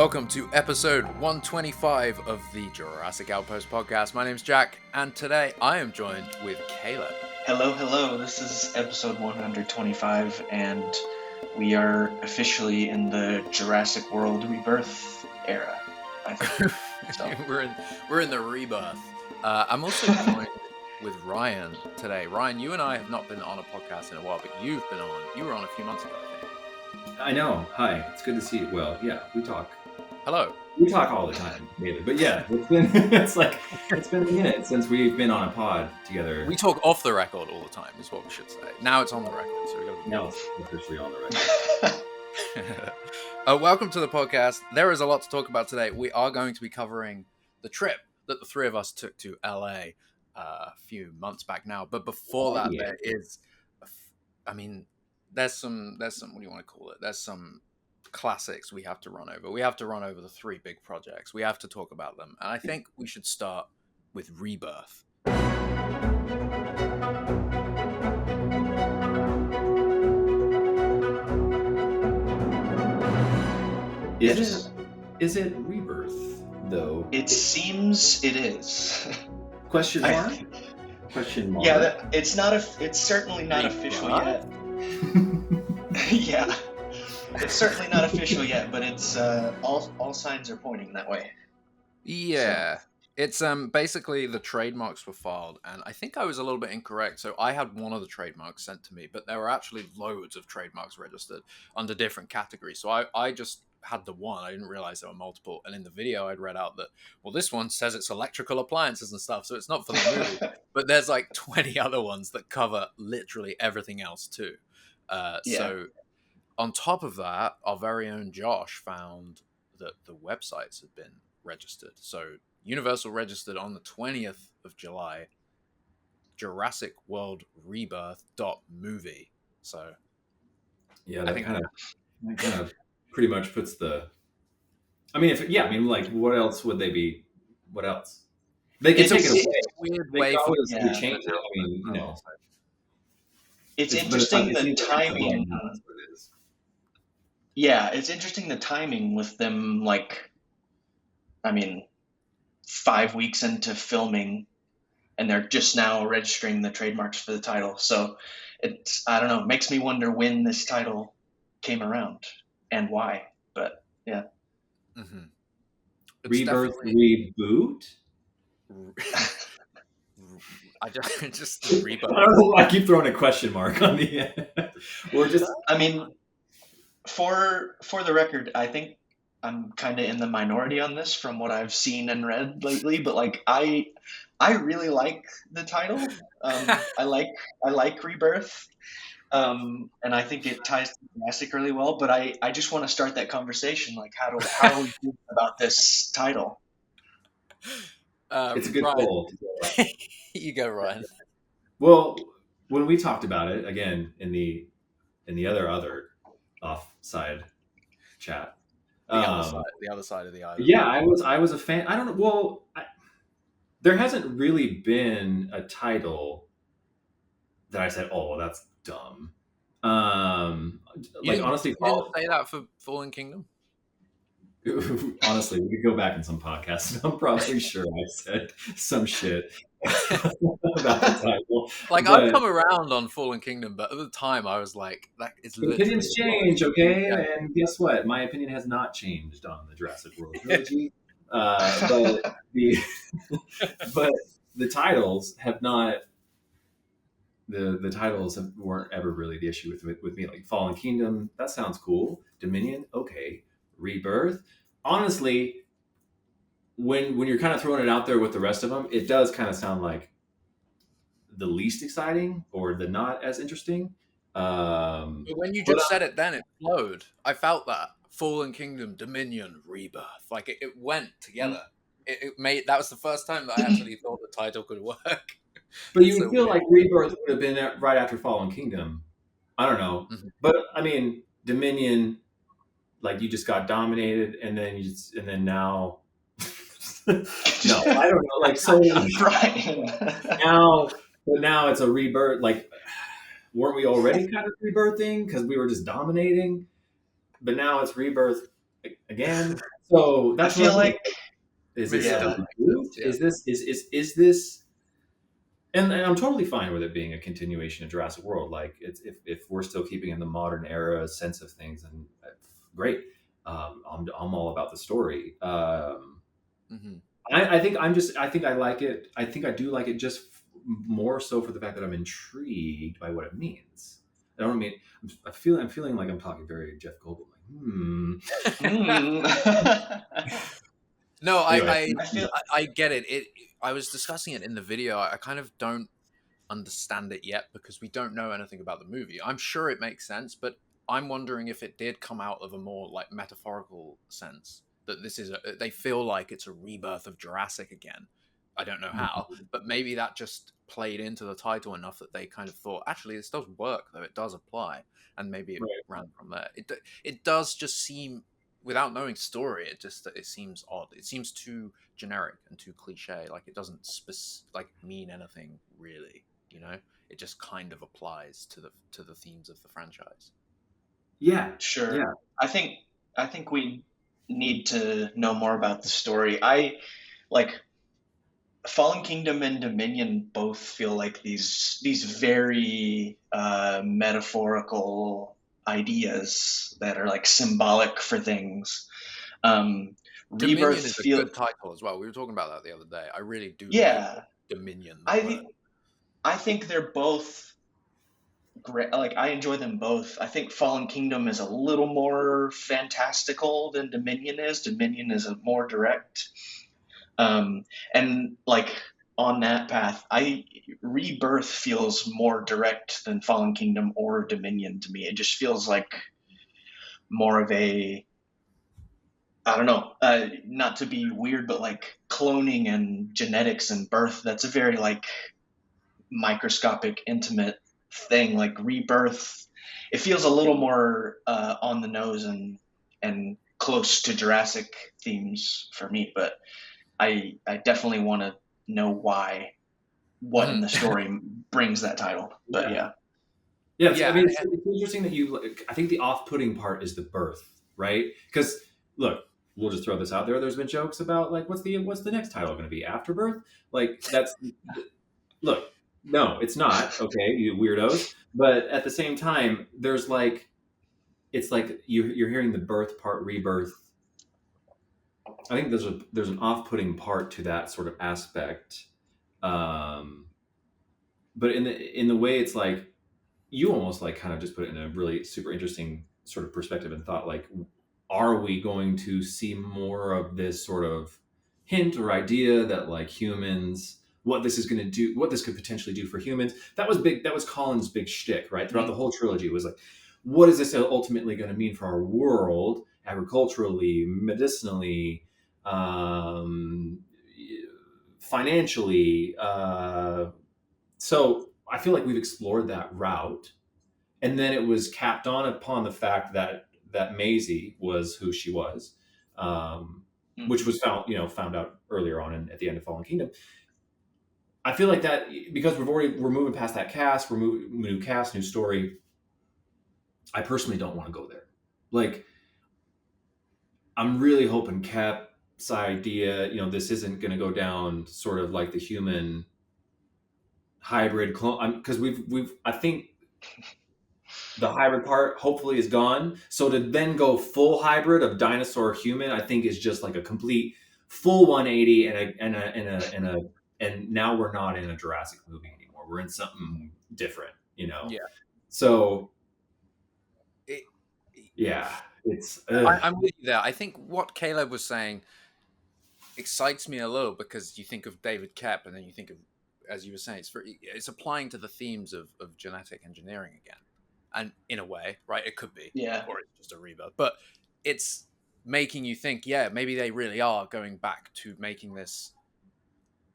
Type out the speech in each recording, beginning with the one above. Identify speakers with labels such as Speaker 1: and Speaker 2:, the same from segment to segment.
Speaker 1: Welcome to episode 125 of the Jurassic Outpost podcast. My name's Jack, and today I am joined with Caleb.
Speaker 2: Hello. This is episode 125, and we are officially in the Jurassic World Rebirth era, I think. So.
Speaker 1: We're in the Rebirth. I'm also joined with Ryan today. Ryan, you and I have not been on a podcast in a while, but you've been on. You were on a few months ago, I think.
Speaker 3: I know. Hi. It's good to see you. Well, yeah, we talk.
Speaker 1: Hello.
Speaker 3: We talk all the time, maybe. But yeah, it's been a minute since we've been on a pod together.
Speaker 1: We talk off the record all the time, is what we should say. Now it's on the record, so we got to be
Speaker 3: now it's officially on the record.
Speaker 1: Welcome to the podcast. There is a lot to talk about today. We are going to be covering the trip that the three of us took to LA a few months back now. But before that, there is, there's some, what do you want to call it? There's some classics we have to run over. We have to run over the three big projects. We have to talk about them. And I think we should start with Rebirth.
Speaker 3: Is it Rebirth, though?
Speaker 2: It seems it is.
Speaker 3: Question mark? Question mark?
Speaker 2: Yeah, it's certainly not official yet. Yeah. It's certainly not official yet, but it's all signs are pointing that way.
Speaker 1: Yeah. So. It's basically the trademarks were filed, and I think I was a little bit incorrect. So I had one of the trademarks sent to me, but there were actually loads of trademarks registered under different categories. So I just had the one. I didn't realize there were multiple. And in the video, I'd read out that, well, this one says it's electrical appliances and stuff, so it's not for the movie. But there's like 20 other ones that cover literally everything else too. So on top of that, our very own Josh found that the websites had been registered. So Universal registered on the 20th of July, Jurassic World Rebirth.movie. So
Speaker 3: yeah, that kind of pretty much puts the. What else would they be? What else? They can take it away.
Speaker 1: Weird way for
Speaker 3: to change it.
Speaker 2: It's interesting the timing. Yeah, it's interesting the timing with them, 5 weeks into filming, and they're just now registering the trademarks for the title. So makes me wonder when this title came around and why. But yeah.
Speaker 1: Mm-hmm.
Speaker 3: Rebirth reboot?
Speaker 1: I just Rebirth.
Speaker 3: I don't know why I keep throwing a question mark on the end. We're just.
Speaker 2: For the record, I think I'm kind of in the minority on this from what I've seen and read lately. But I really like the title. I like Rebirth, and I think it ties to Jurassic really well. But I just want to start that conversation. How do we feel about this title?
Speaker 3: It's a good goal.
Speaker 1: You go, Ryan.
Speaker 3: Well, when we talked about it again in the other offside chat,
Speaker 1: the other side of the island.
Speaker 3: Yeah, I was a fan. I don't know. Well, there hasn't really been a title that I said, "Oh, that's dumb." Honestly,
Speaker 1: you didn't say that for Fallen Kingdom.
Speaker 3: Honestly, we could go back in some podcasts. I'm probably sure I said some shit about the title.
Speaker 1: I've come around on Fallen Kingdom, but at the time I was like, "That is."
Speaker 3: Opinions change, okay? Yeah. And guess what? My opinion has not changed on the Jurassic World trilogy. But the titles have not. The titles weren't ever really the issue with me. Like Fallen Kingdom, that sounds cool. Dominion, okay. Rebirth, honestly, when you're kind of throwing it out there with the rest of them, it does kind of sound like the least exciting or the not as interesting.
Speaker 1: But when you just said it, then it flowed. I felt that Fallen Kingdom, Dominion, Rebirth, it went together. It made that was the first time that I actually thought the title could work.
Speaker 3: But you would feel like Rebirth would have been right after Fallen Kingdom. I don't know, but Dominion. You just got dominated, and then now. No, I don't know.
Speaker 2: Right.
Speaker 3: Now it's a rebirth. Weren't we already kind of rebirthing because we were just dominating? But now it's rebirth again. So
Speaker 2: I
Speaker 3: that's what
Speaker 2: feel
Speaker 3: I mean.
Speaker 2: like,
Speaker 3: Is
Speaker 1: I mean,
Speaker 3: this
Speaker 1: it
Speaker 3: a
Speaker 2: yeah,
Speaker 1: does make
Speaker 3: reboot?
Speaker 1: sense. Yeah.
Speaker 3: Is this? And I'm totally fine with it being a continuation of Jurassic World. Like, it's if we're still keeping in the modern era sense of things, and great. I'm all about the story.
Speaker 1: Hmm.
Speaker 3: I think I think I like it. I think I do like it just more so for the fact that I'm intrigued by what it means. I don't mean I'm feeling like I'm talking very Jeff Goldblum. Like,
Speaker 2: mm.
Speaker 1: No,
Speaker 3: Anyway,
Speaker 2: I feel,
Speaker 1: I get it. I was discussing it in the video. I kind of don't understand it yet because we don't know anything about the movie. I'm sure it makes sense, but I'm wondering if it did come out of a more like metaphorical sense that this is they feel like it's a rebirth of Jurassic again. I don't know how, but maybe that just played into the title enough that they kind of thought, actually, this does work though. It does apply, and maybe it
Speaker 3: right.
Speaker 1: ran from there. It does just seem, without knowing story, it seems odd. It seems too generic and too cliche. Like it doesn't like mean anything really. You know, it just kind of applies to the themes of the franchise.
Speaker 3: Yeah,
Speaker 2: sure.
Speaker 3: yeah,
Speaker 2: I think I think we need to know more about the story. I like Fallen Kingdom and Dominion both feel like these very metaphorical ideas that are like symbolic for things. Um,
Speaker 1: Dominion
Speaker 2: Rebirth
Speaker 1: is a
Speaker 2: feel
Speaker 1: good title as well. We were talking about that the other day. I really do like
Speaker 2: yeah.
Speaker 1: Dominion, the
Speaker 2: I
Speaker 1: word.
Speaker 2: think I think they're both great. Like I enjoy them both. I think Fallen Kingdom is a little more fantastical than Dominion is. Dominion is a more direct. And like on that path, I Rebirth feels more direct than Fallen Kingdom or Dominion to me. It just feels like more of a, I don't know, not to be weird, but like cloning and genetics and birth. That's a very like microscopic, intimate thing. Like Rebirth, it feels a little more on the nose and close to Jurassic themes for me. But I definitely want to know why, what in
Speaker 1: Mhm.
Speaker 2: the story brings that title. But
Speaker 3: yeah,
Speaker 2: yeah,
Speaker 3: yeah. I
Speaker 1: Yeah,
Speaker 3: mean, it's interesting that you. Like, I think the off-putting part is the birth, right? Because look, we'll just throw this out there. There's been jokes about like, what's the next title going to be? Afterbirth? Like that's look. No, it's not. Okay, you weirdos. But at the same time, there's like it's like you're hearing the birth part, rebirth. I think there's an off-putting part to that sort of aspect. Um, but in the way it's like you almost like kind of just put it in a really super interesting sort of perspective and thought like, are we going to see more of this sort of hint or idea that like humans, what this is going to do, what this could potentially do for humans? That was big. That was Colin's big shtick, right? Throughout the
Speaker 2: mm-hmm.
Speaker 3: whole trilogy, was like, what is this ultimately going to mean for our world, agriculturally, medicinally, um, financially? So I feel like we've explored that route, and then it was capped on upon the fact that Maisie was who she was, which
Speaker 2: Mm-hmm.
Speaker 3: was found out earlier on at the end of Fallen Kingdom. I feel like that because we're moving past that cast, we're moving new cast, new story. I personally don't want to go there. Like I'm really hoping Cap's idea, this isn't going to go down sort of like the human hybrid clone, because we've I think the hybrid part hopefully is gone. So to then go full hybrid of dinosaur human, I think is just like a complete full 180 and now we're not in a Jurassic movie anymore. We're in something different.
Speaker 1: yeah.
Speaker 3: So
Speaker 1: It,
Speaker 3: yeah, it's
Speaker 1: I'm with you there. I think what Caleb was saying excites me a little because you think of David Kep and then you think of, as you were saying, it's applying to the themes of genetic engineering again, and in a way, right? It could be,
Speaker 2: Yeah.
Speaker 1: or it's just a rebirth, but it's making you think, yeah, maybe they really are going back to making this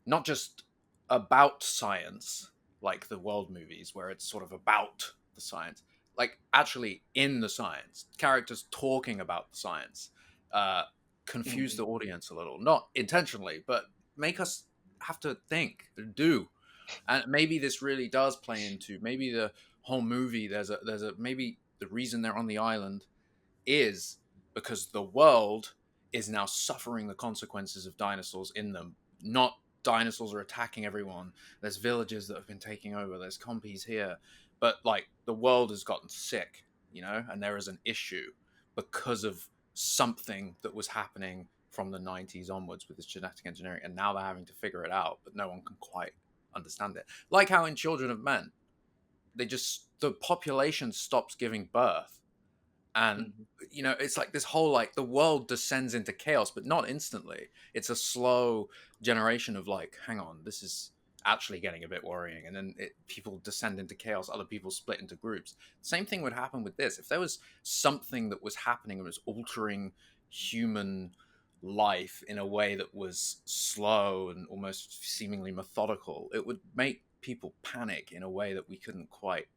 Speaker 1: not just about science like the world movies where it's sort of about the science, like actually in the science, characters talking about the science, uh, confuse
Speaker 2: Mm-hmm.
Speaker 1: the audience a little, not intentionally, but make us have to think, do. And maybe this really does play into maybe the whole movie. There's a maybe the reason they're on the island is because the world is now suffering the consequences of dinosaurs in them. Not dinosaurs are attacking everyone. There's villages that have been taking over. There's compies here, but like the world has gotten sick, and there is an issue because of something that was happening from the 90s onwards with this genetic engineering, and now they're having to figure it out, but no one can quite understand it. Like how in Children of Men, the population stops giving birth, and it's like this whole, like, the world descends into chaos, but not instantly. It's a slow generation of like, hang on, this is actually getting a bit worrying, and then people descend into chaos, other people split into groups. Same thing would happen with this. If there was something that was happening and was altering human life in a way that was slow and almost seemingly methodical, it would make people panic in a way that we couldn't quite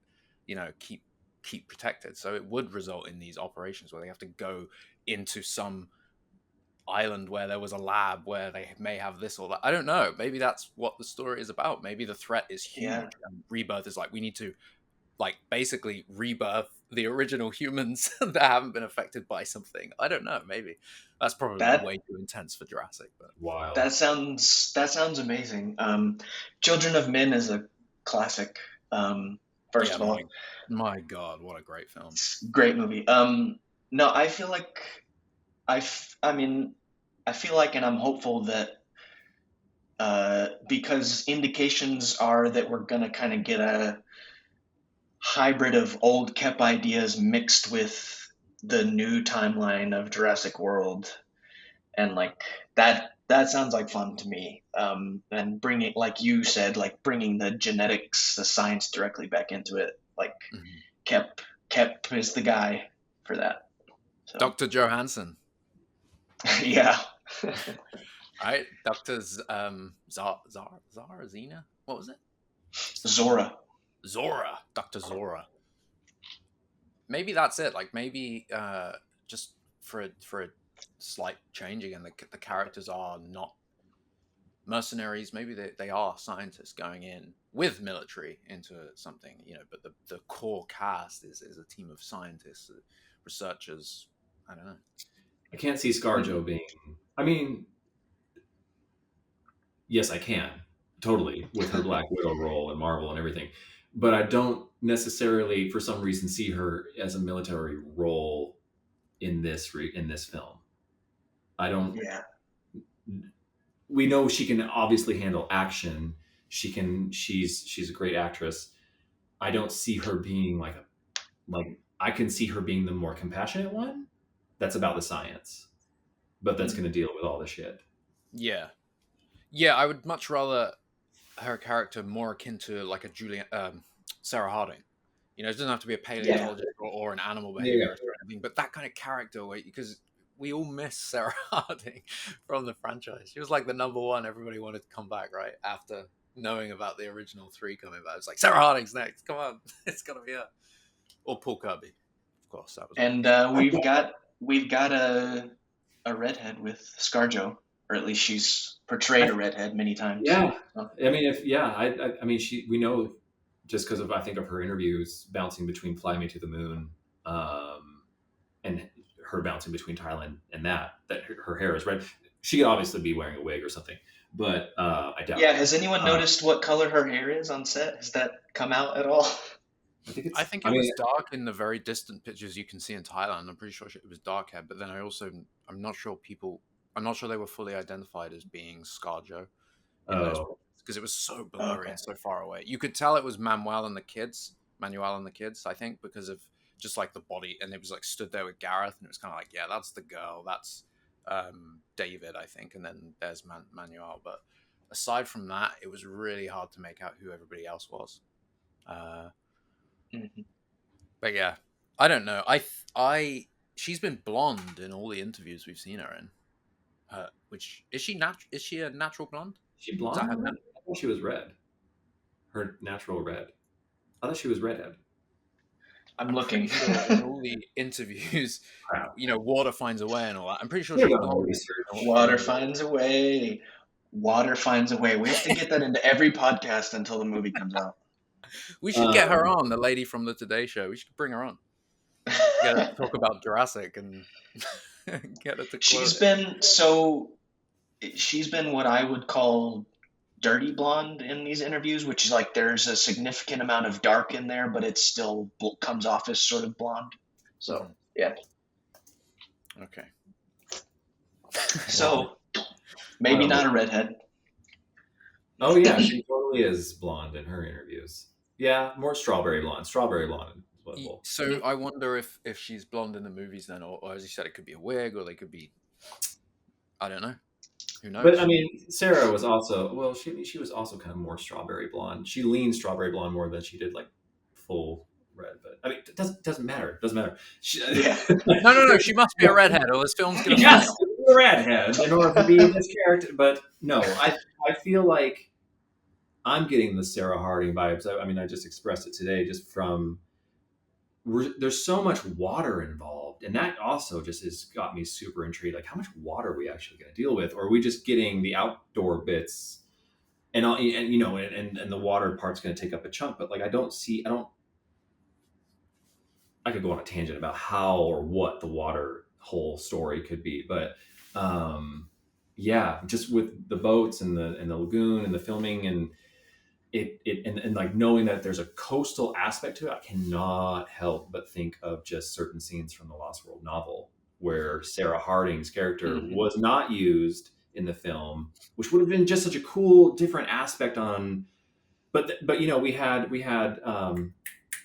Speaker 1: keep protected. So it would result in these operations where they have to go into some island where there was a lab where they may have this or that. I don't know. Maybe that's what the story is about. Maybe the threat is huge.
Speaker 2: Yeah.
Speaker 1: And Rebirth is like, we need to, like, basically rebirth the original humans that haven't been affected by something. I don't know. Maybe that's probably way too intense for Jurassic. But
Speaker 3: Wild.
Speaker 2: That sounds amazing. Children of Men is a classic. First of all,
Speaker 1: my God, what a great film!
Speaker 2: Great movie. No, I feel like I feel like, and I'm hopeful that because indications are that we're gonna kind of get a hybrid of old Kep ideas mixed with the new timeline of Jurassic World, and like that sounds like fun to me. And bringing, like you said, like bringing the genetics, the science directly back into it. Like Kep is the guy for that. So.
Speaker 1: Dr. Johansson.
Speaker 2: Yeah.
Speaker 1: Right, Dr. Zena? What was it?
Speaker 2: Zora.
Speaker 1: Dr. Zora. Maybe that's it. Like, maybe just for a slight change again, the characters are not mercenaries. Maybe they are scientists going in with military into something, but the core cast is a team of scientists, researchers. I don't know.
Speaker 3: I can't see ScarJo being, I mean, yes, I can, totally, with her Black Widow role and Marvel and everything. But I don't necessarily, for some reason, see her as a military role in this film. I don't.
Speaker 2: Yeah.
Speaker 3: We know she can obviously handle action. She's a great actress. I don't see her being like I can see her being the more compassionate one. That's about the science, but that's going to deal with all the shit.
Speaker 1: Yeah. I would much rather her character more akin to like a Sarah Harding. It doesn't have to be a paleontologist or an animal behaviorist or anything, but that kind of character, because we all miss Sarah Harding from the franchise. She was like the number one. Everybody wanted to come back, right? After knowing about the original 3 coming back. It's like, Sarah Harding's next. Come on. It's got to be her. Or Paul Kirby. Of course. That was.
Speaker 2: And we've got a redhead with ScarJo. Or at least she's portrayed a redhead many times.
Speaker 3: Yeah, I mean, I mean, we know just because I think of her interviews bouncing between Fly Me to the Moon, and her bouncing between Thailand and that her hair is red. She could obviously be wearing a wig or something, but I doubt.
Speaker 2: Yeah, has anyone noticed what color her hair is on set? Has that come out at all?
Speaker 1: I think it was dark in the very distant pictures you can see in Thailand. I'm pretty sure it was dark hair, but then I'm not sure they were fully identified as being ScarJo because it was so blurry and so far away. You could tell it was Manuel and the kids, I think, because of just like the body, and it was like stood there with Gareth, and it was kind of like, yeah, that's the girl, that's David, I think, and then there's Manuel. But aside from that, it was really hard to make out who everybody else was. But yeah, I don't know. She's been blonde in all the interviews we've seen her in. Which is she a natural blonde?
Speaker 3: She blonde? I thought she was red. Her natural red. I thought she was redhead.
Speaker 2: I'm looking.
Speaker 1: Sure in all the interviews, water finds a way and all that. I'm pretty sure she's blonde.
Speaker 2: Water finds a way. Water finds a way. We have to get that into every podcast until the movie comes out.
Speaker 1: We should get her on, the lady from the Today Show. We should bring her on. Talk about Jurassic and Get her to
Speaker 2: She's
Speaker 1: quote it.
Speaker 2: been what I would call dirty blonde in these interviews, which is like there's a significant amount of dark in there, but it still comes off as sort of blonde. So
Speaker 1: Mhm.
Speaker 2: yeah.
Speaker 1: Okay.
Speaker 2: So maybe not a redhead.
Speaker 3: Oh yeah, she totally is blonde in her interviews. Yeah, more strawberry blonde. Strawberry blonde is what we'll.
Speaker 1: So I wonder if she's blonde in the movies then, or as you said, it could be a wig, or they could be, I don't know. Who
Speaker 3: But I
Speaker 1: knows?
Speaker 3: mean, Sarah was also well. She was also kind of more strawberry blonde. She leaned strawberry blonde more than she did like full red. But I mean, it doesn't matter. It doesn't matter. She,
Speaker 2: Yeah.
Speaker 1: No. She must be a redhead, or this film's gonna
Speaker 3: yes,
Speaker 1: fail.
Speaker 3: a redhead in order to be this character. But no, I feel like I'm getting the Sarah Harding vibes. I mean, I just expressed it today, just from there's so much water involved, and that also just has got me super intrigued. Like, how much water are we actually going to deal with, or are we just getting the outdoor bits, and you know, and the water part's going to take up a chunk? But like, I don't. I could go on a tangent about how or what the water whole story could be, but yeah, just with the boats and the lagoon and the filming and and like knowing that there's a coastal aspect to it, I cannot help but think of just certain scenes from the Lost World novel where Sarah Harding's character
Speaker 2: Mhm.
Speaker 3: was not used in the film, which would have been just such a cool different aspect on. But you know, we had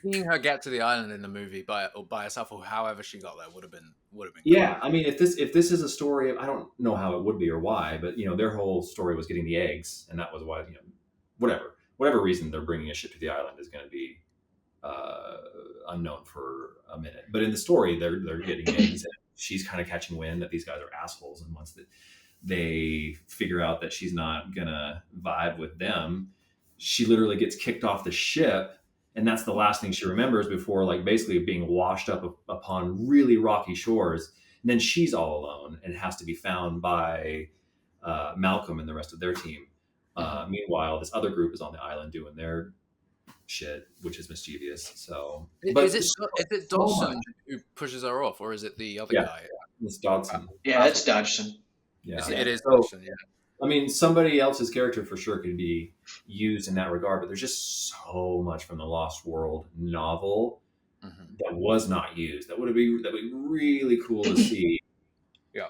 Speaker 1: Seeing her get to the island in the movie by herself, or however she got there, would have been cool.
Speaker 3: yeah. I mean, if this is a story of, I don't know how it would be or why, but you know, their whole story was getting the eggs, and that was why, you know, whatever reason they're bringing a ship to the island is going to be uh, unknown for a minute. But in the story, they're getting eggs, and she's kind of catching wind that these guys are assholes, and once that they figure out that she's not gonna vibe with them, she literally gets kicked off the ship, and that's the last thing she remembers before, like, basically being washed up upon really rocky shores. And then she's all alone and has to be found by Malcolm and the rest of their team.
Speaker 1: Mhm.
Speaker 3: Meanwhile, this other group is on the island doing their shit, which is mischievous. So,
Speaker 1: Is
Speaker 3: but
Speaker 1: it
Speaker 3: so much,
Speaker 1: Dodson who pushes her off, or is it the other
Speaker 3: yeah.
Speaker 1: guy?
Speaker 3: Miss
Speaker 1: Uh,
Speaker 3: Dodson,
Speaker 2: Yeah, it's Dodgson.
Speaker 3: yeah.
Speaker 1: It
Speaker 2: Yeah.
Speaker 1: is
Speaker 3: So
Speaker 1: Dodson, yeah.
Speaker 3: I mean, somebody else's character for sure could be used in that regard, but there's just so much from the Lost World novel
Speaker 1: Mhm.
Speaker 3: that was not used. That would be really cool to see.
Speaker 1: Yeah.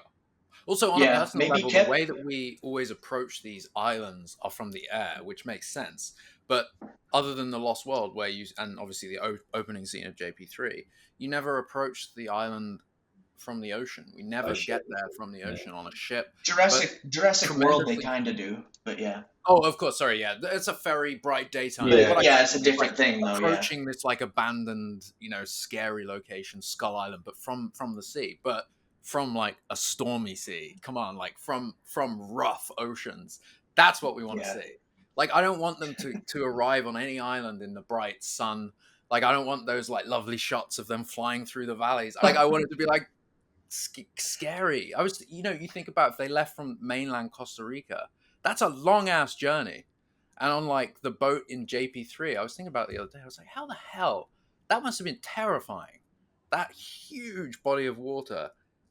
Speaker 1: Also, on a
Speaker 2: Yeah,
Speaker 1: personal
Speaker 2: maybe
Speaker 1: level, the
Speaker 2: Kep.
Speaker 1: way that we always approach these islands are from the air, which makes sense. But other than the Lost World, where you and obviously the opening scene of JP3, you never approach the island from the ocean. We
Speaker 3: A
Speaker 1: never
Speaker 3: ship.
Speaker 1: get there from the
Speaker 3: Yeah.
Speaker 1: ocean on a ship, but
Speaker 2: Jurassic World they
Speaker 1: tremendously.
Speaker 2: kind of do, but yeah.
Speaker 1: Oh, of course. Sorry, yeah, it's a ferry, bright daytime. But
Speaker 3: Yeah.
Speaker 1: what I
Speaker 2: Yeah,
Speaker 1: mean
Speaker 2: it's a
Speaker 1: is like
Speaker 2: different thing though. Yeah.
Speaker 1: approaching this like abandoned, scary location, Skull Island, but from the sea, but from like a stormy sea. Come on, like from rough oceans. That's what we want to
Speaker 2: Yeah.
Speaker 1: see. Like I don't want them to arrive on any island in the bright sun. Like I don't want those like lovely shots of them flying through the valleys. Like I want it to be like scary. You think about if they left from mainland Costa Rica, that's a long ass journey. And on like the boat in JP3, I was thinking about it the other day. I was like, how the hell? That must have been terrifying. That huge body of water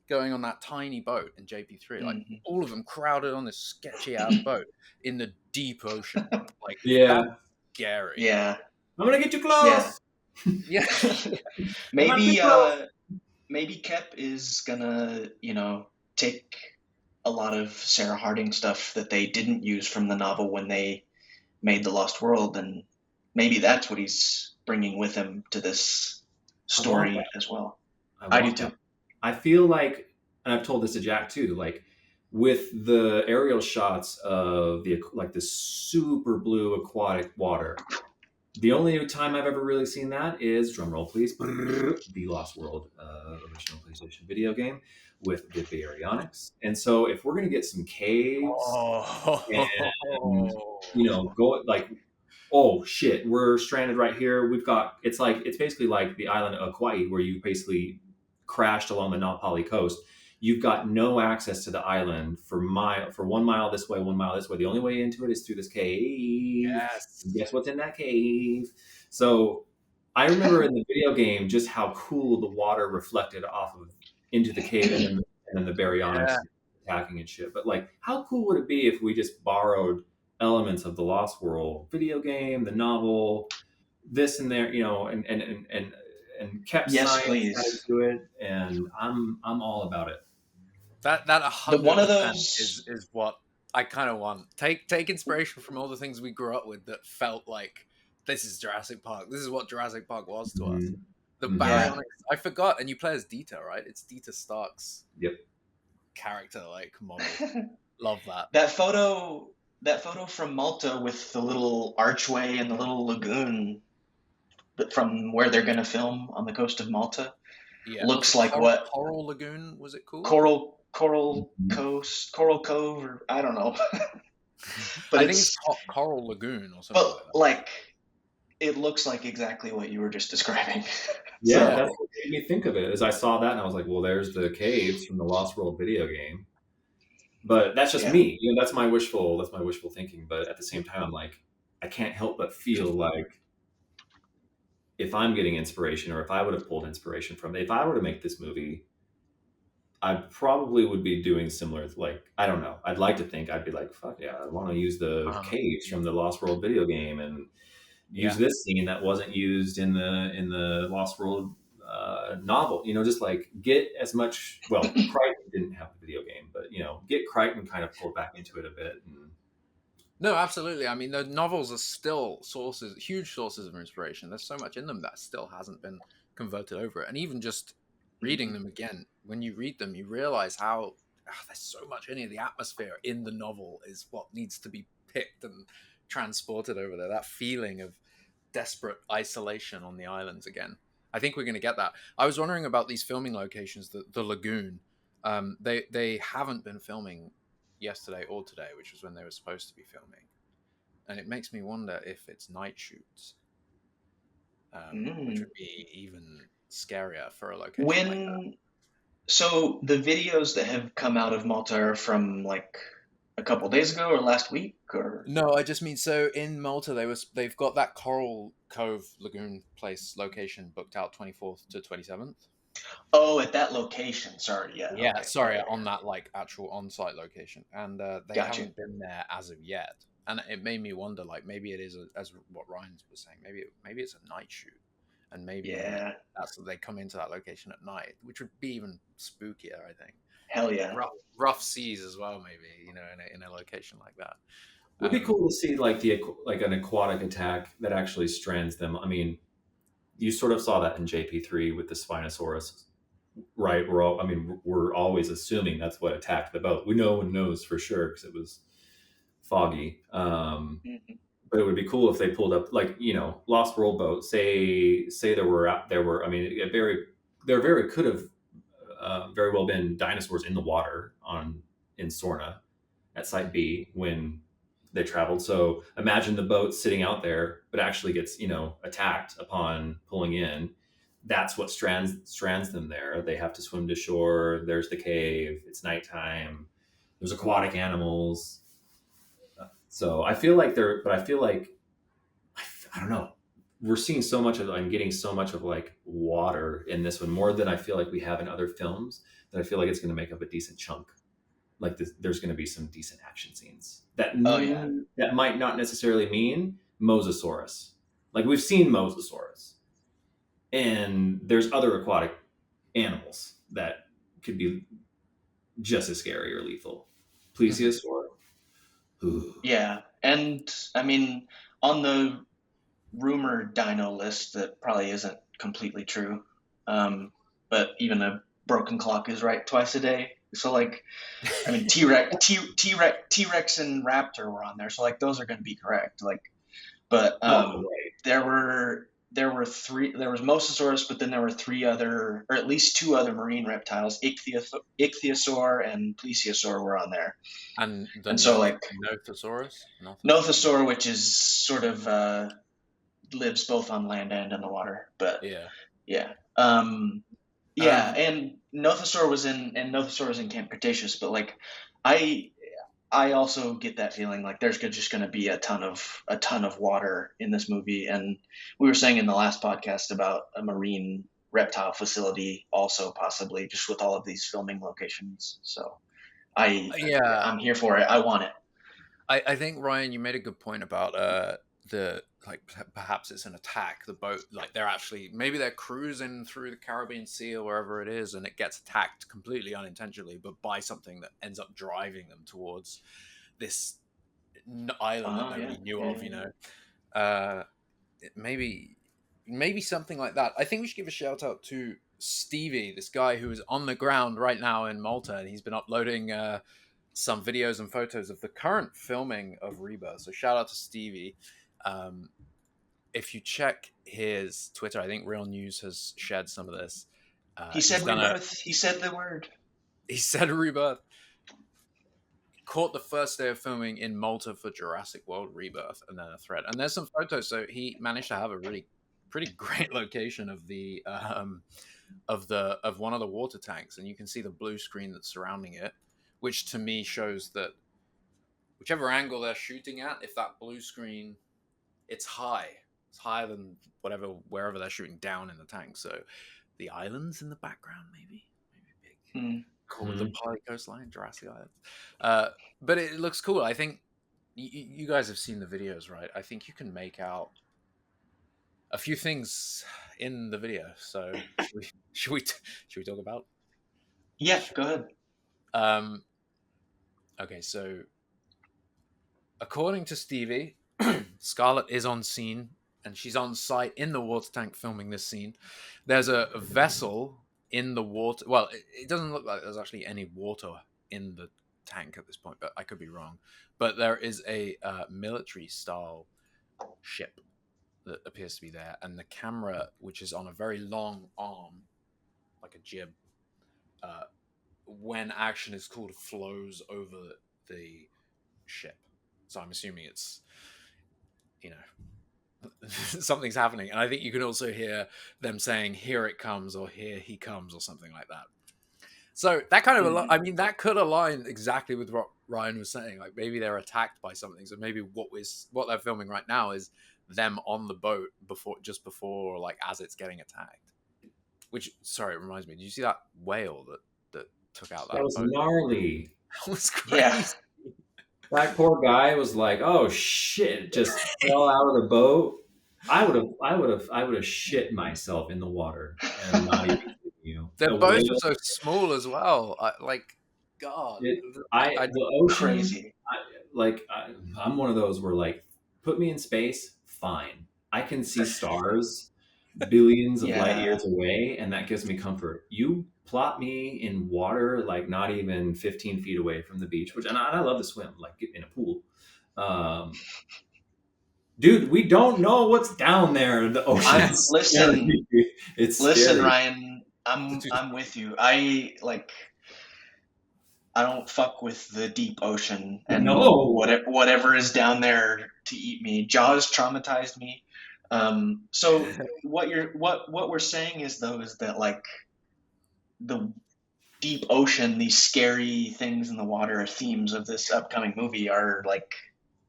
Speaker 1: going on that tiny boat in JP3, like
Speaker 2: Mhm.
Speaker 1: all of them crowded on this sketchy ass boat in the deep ocean. Like
Speaker 3: Yeah.
Speaker 1: that's scary.
Speaker 2: Yeah.
Speaker 3: I'm gonna get you
Speaker 2: Yeah.
Speaker 3: close.
Speaker 1: Yeah.
Speaker 3: I'm gonna
Speaker 2: maybe
Speaker 3: get close.
Speaker 2: maybe Kep is gonna, take a lot of Sarah Harding stuff that they didn't use from the novel when they made The Lost World, and maybe that's what he's bringing with him to this
Speaker 3: I want
Speaker 2: story
Speaker 3: that.
Speaker 2: as well.
Speaker 3: I
Speaker 2: I do
Speaker 3: want
Speaker 2: too.
Speaker 3: that. I feel like, and I've told this to Jack too, like with the aerial shots of the super blue aquatic water. The only time I've ever really seen that is, drum roll please, the Lost World original PlayStation video game with the baryonyx. And so if we're gonna get some caves and
Speaker 1: Oh.
Speaker 3: go like, oh shit, we're stranded right here. It's basically like the island of Kauai where you basically crashed along the Napali coast. You've got no access to the island for 1 mile this way, 1 mile this way. The only way into it is through this cave. And
Speaker 1: Yes.
Speaker 3: guess what's in that cave? So I remember in the video game just how cool the water reflected off of into the cave, and and then the baryonyx
Speaker 1: Yeah.
Speaker 3: attacking and shit. But like, how cool would it be if we just borrowed elements of the Lost World video game, the novel, this and there, and kept
Speaker 2: Yes,
Speaker 3: science added
Speaker 2: please.
Speaker 3: to it, and I'm all about it.
Speaker 1: That
Speaker 2: The one of
Speaker 1: 100%
Speaker 2: those.
Speaker 1: is what I kind of want. Take inspiration from all the things we grew up with that felt like this is Jurassic Park. This is what Jurassic Park was to us.
Speaker 3: Mhm.
Speaker 1: The
Speaker 3: Mhm.
Speaker 2: Yeah.
Speaker 1: baryonyx. I forgot, and you play as Dieter, right? It's Dieter Stark's
Speaker 3: Yep.
Speaker 1: character like model. Love that.
Speaker 2: That photo from Malta with the little archway and the little lagoon from where they're going to film on the coast of Malta
Speaker 1: Yeah. Was
Speaker 2: looks
Speaker 1: it
Speaker 2: like what
Speaker 1: Coral Lagoon? Was it called?
Speaker 2: Coral
Speaker 3: Mhm.
Speaker 2: Coast, Coral Cove, or I don't know. But
Speaker 1: I think it's
Speaker 2: it's
Speaker 1: Coral Lagoon or something
Speaker 2: but
Speaker 1: like that.
Speaker 2: like it looks like exactly what you were just describing.
Speaker 3: Yeah,
Speaker 1: Yeah.
Speaker 3: that's what made me think of it. As I saw that, and I was like, "Well, there's the caves from the Lost World video game." But that's just
Speaker 2: Yeah.
Speaker 3: me. That's my wishful thinking. But at the same time, I'm like, I can't help but feel like if I'm getting inspiration, or if I would have pulled inspiration from it, if I were to make this movie, I probably would be doing similar. Like, I don't know. I'd like to think I'd be like, fuck yeah, I want to use the
Speaker 1: Uh-huh.
Speaker 3: caves from the Lost World video game and use
Speaker 1: Yeah.
Speaker 3: this scene that wasn't used in the Lost World novel. Just like get as much. Well, Crichton didn't have the video game, but get Crichton kind of pulled back into it a bit. And
Speaker 1: No, absolutely. I mean, the novels are still huge sources of inspiration. There's so much in them that still hasn't been converted over. And even just reading them again, when you read them, you realize how there's so much in it. The atmosphere in the novel is what needs to be picked and transported over there. That feeling of desperate isolation on the islands again. I think we're going to get that. I was wondering about these filming locations, the lagoon. They haven't been filming yesterday or today, which was when they were supposed to be filming, and it makes me wonder if it's night shoots, which
Speaker 2: Mm.
Speaker 1: would be even scarier for a location like that.
Speaker 2: When so the videos that have come out of Malta are from like a couple days ago or last week or
Speaker 1: No, I just mean so in Malta they've got that Coral Cove Lagoon place location booked out 24th to 27th.
Speaker 2: oh, at that location. Sorry, yeah,
Speaker 1: Yeah,
Speaker 2: okay, yeah,
Speaker 1: sorry,
Speaker 2: yeah,
Speaker 1: on
Speaker 2: yeah.
Speaker 1: that like actual on-site location, and they
Speaker 2: Gotcha.
Speaker 1: haven't been there as of yet, and it made me wonder, like maybe it is as what Ryan was saying, maybe it's a night shoot, and maybe
Speaker 2: Yeah,
Speaker 1: that's they come into that location at night, which would be even spookier, I think.
Speaker 2: hell yeah.
Speaker 1: Rough seas as well, maybe in a location like that.
Speaker 3: it would be cool to see like an aquatic attack that actually strands them. I mean, you sort of saw that in JP3 with the Spinosaurus, right? We're always assuming that's what attacked the boat. No one knows for sure because it was foggy.
Speaker 2: Mhm.
Speaker 3: But it would be cool if they pulled up, like, Lost World boat. Say there were. I mean, there very could have very well been dinosaurs in the water in Sorna at Site B when they traveled. So imagine the boat sitting out there, but actually gets attacked upon pulling in. That's what strands them there. They have to swim to shore. There's the cave. It's nighttime. There's aquatic animals. So I feel like I don't know. We're seeing so much of, I'm getting so much of like water in this one, more than I feel like we have in other films, that I feel like it's going to make up a decent chunk. Like there's going to be some decent action scenes
Speaker 2: Oh yeah.
Speaker 3: that might not necessarily mean Mosasaurus. Like we've seen Mosasaurus, and there's other aquatic animals that could be just as scary or lethal. Plesiosaur. Ooh.
Speaker 2: Yeah. And I mean, on the rumor dino list that probably isn't completely true. But even a broken clock is right twice a day. So like, I mean, T-Rex and Raptor were on there. So like those are going to be correct. Like, but
Speaker 3: Oh, right.
Speaker 2: there were three. There was Mosasaurus, but then there were three other, or at least two other marine reptiles. Ichthyosaur and Plesiosaur were on there.
Speaker 1: And the
Speaker 2: And so like
Speaker 1: Nothosaurus,
Speaker 2: Nothosaur, which is sort of lives both on land and in the water. But
Speaker 1: yeah.
Speaker 2: yeah,
Speaker 1: Um,
Speaker 2: and Nothosaur was in Camp Cretaceous. But like, I I also get that feeling like there's just going to be a ton of water in this movie. And we were saying in the last podcast about a marine reptile facility also, possibly, just with all of these filming locations. So
Speaker 1: Yeah,
Speaker 2: I'm here for it. I want it.
Speaker 1: I think Ryan, you made a good point about the like perhaps it's an attack. The boat, like they're actually maybe they're cruising through the Caribbean Sea or wherever it is, and it gets attacked completely unintentionally, but by something that ends up driving them towards this island that
Speaker 2: Oh yeah,
Speaker 1: nobody knew
Speaker 2: yeah,
Speaker 1: of. You know, uh, maybe something like that. I think we should give a shout out to Stevie, this guy who is on the ground right now in Malta, and he's been uploading some videos and photos of the current filming of Rebirth. So shout out to Stevie. Um, if you check his Twitter, I think Real News has shared some of this.
Speaker 2: He
Speaker 1: He's
Speaker 2: said
Speaker 1: done a.
Speaker 2: Rebirth. He said the word.
Speaker 1: He said Rebirth. Caught the first day of filming in Malta for Jurassic World Rebirth, and then a thread. And there's some photos. So he managed to have a really pretty great location of the of one of the water tanks, and you can see the blue screen that's surrounding it, which to me shows that whichever angle they're shooting at, if that blue screen, it's higher than wherever they're shooting down in the tank. So the islands in the background, maybe big.
Speaker 2: Mm.
Speaker 1: Called the Poly Coastline, Jurassic Islands. But it looks cool. I think you guys have seen the videos, right? I think you can make out a few things in the video. So should we talk about?
Speaker 2: Yeah, go ahead.
Speaker 1: Okay, so according to Stevie, Scarlett is on scene and she's on site in the water tank filming this scene. There's a vessel in the water. Well, it doesn't look like there's actually any water in the tank at this point, but I could be wrong. But there is a military style ship that appears to be there, and the camera, which is on a very long arm, like a jib, when action is called, flows over the ship. So I'm assuming it's, something's happening. And I think you can also hear them saying, "Here it comes," or "Here he comes," or something like that. So that kind of, I mean, that could align exactly with what Ryan was saying. Like maybe they're attacked by something. So maybe what they're filming right now is them on the boat just before, or like as it's getting attacked. Which, sorry, it reminds me. Did you see that whale that took out that
Speaker 3: was
Speaker 1: boat?
Speaker 3: Gnarly.
Speaker 1: That was crazy.
Speaker 2: Yeah.
Speaker 3: That poor guy was like, "Oh shit!" Just fell out of the boat. I would have shit myself in the water, and not even kidding you.
Speaker 1: Their
Speaker 3: The
Speaker 1: boats were
Speaker 3: whale,
Speaker 1: so small as well. God,
Speaker 3: the ocean.
Speaker 2: Crazy.
Speaker 3: I'm one of those where like, put me in space, fine. I can see stars billions of light years away, and that gives me comfort. You plot me in water, like not even 15 feet away from the beach, and I love to swim, like in a pool. Dude, we don't know what's down there in the ocean.
Speaker 2: Listen, Ryan, I'm with you. I don't fuck with the deep ocean and whatever is down there to eat me. Jaws traumatized me. So what we're saying is that like the deep ocean, these scary things in the water themes of this upcoming movie are like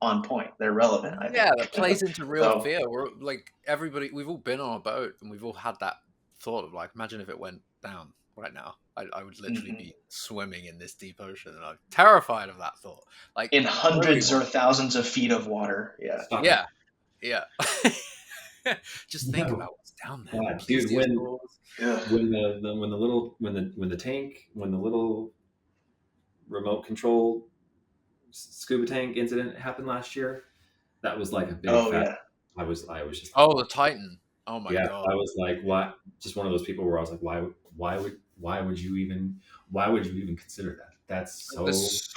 Speaker 2: on point. They're relevant. I think.
Speaker 1: That plays into real fear. We're like everybody. We've all been on a boat and we've all had that thought of like, imagine if it went down right now. I would literally be swimming in this deep ocean, and I'm terrified of that thought. Like
Speaker 2: in hundreds or thousands of feet of water. Yeah.
Speaker 1: Yeah. Just think about what's down there,
Speaker 3: dude. When the little remote control scuba tank incident happened last year, that was like a big. I was just.
Speaker 1: The Titan. Oh my god.
Speaker 3: I was like, what? Just one of those people where I was like, why would you even consider that? That's so.
Speaker 1: There's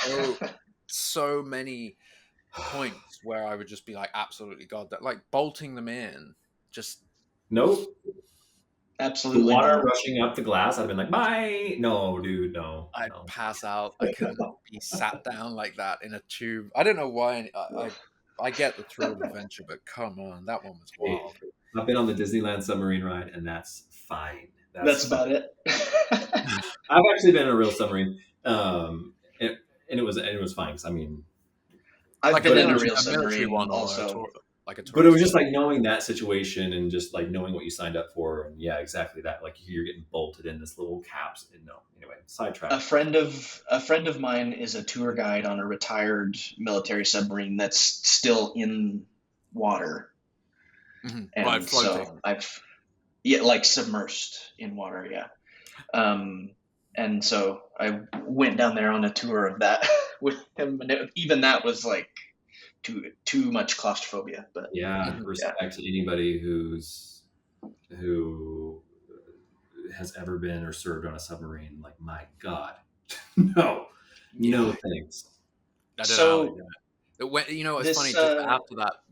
Speaker 1: so many points where I would just be like, absolutely god, that like bolting them in, just
Speaker 3: nope.
Speaker 2: Absolutely.
Speaker 3: The water rushing up the glass, I've been like, bye. No, dude, no.
Speaker 1: I'd pass out. I couldn't be sat down like that in a tube. I don't know why. I get the thrill of adventure, but come on, that one was wild.
Speaker 3: I've been on the Disneyland submarine ride, and that's fine.
Speaker 2: That's about it.
Speaker 3: I've actually been in a real submarine, and it was fine. Because I mean,
Speaker 2: I've been in a real submarine one also.
Speaker 1: like a
Speaker 3: But it was
Speaker 1: terrestrial.
Speaker 3: just like knowing that situation and just like knowing what you signed up for, and yeah, exactly that. Like you're getting bolted in this little caps. And no, anyway,
Speaker 2: A
Speaker 3: sidetrack.
Speaker 2: friend of mine is a tour guide on a retired military submarine that's still in water,
Speaker 1: Right,
Speaker 2: and
Speaker 1: floating.
Speaker 2: so I've yeah, like submersed in water, yeah. And so I went down there on a tour of that with him, and even that was like too much claustrophobia. But
Speaker 3: Yeah,
Speaker 1: Mhm.
Speaker 2: yeah,
Speaker 3: respect to anybody who has ever been or served on a submarine. Like, my God, no, no
Speaker 1: Yeah,
Speaker 3: thanks.
Speaker 1: I don't know how they
Speaker 2: so
Speaker 1: do it. You know, it's funny.
Speaker 2: this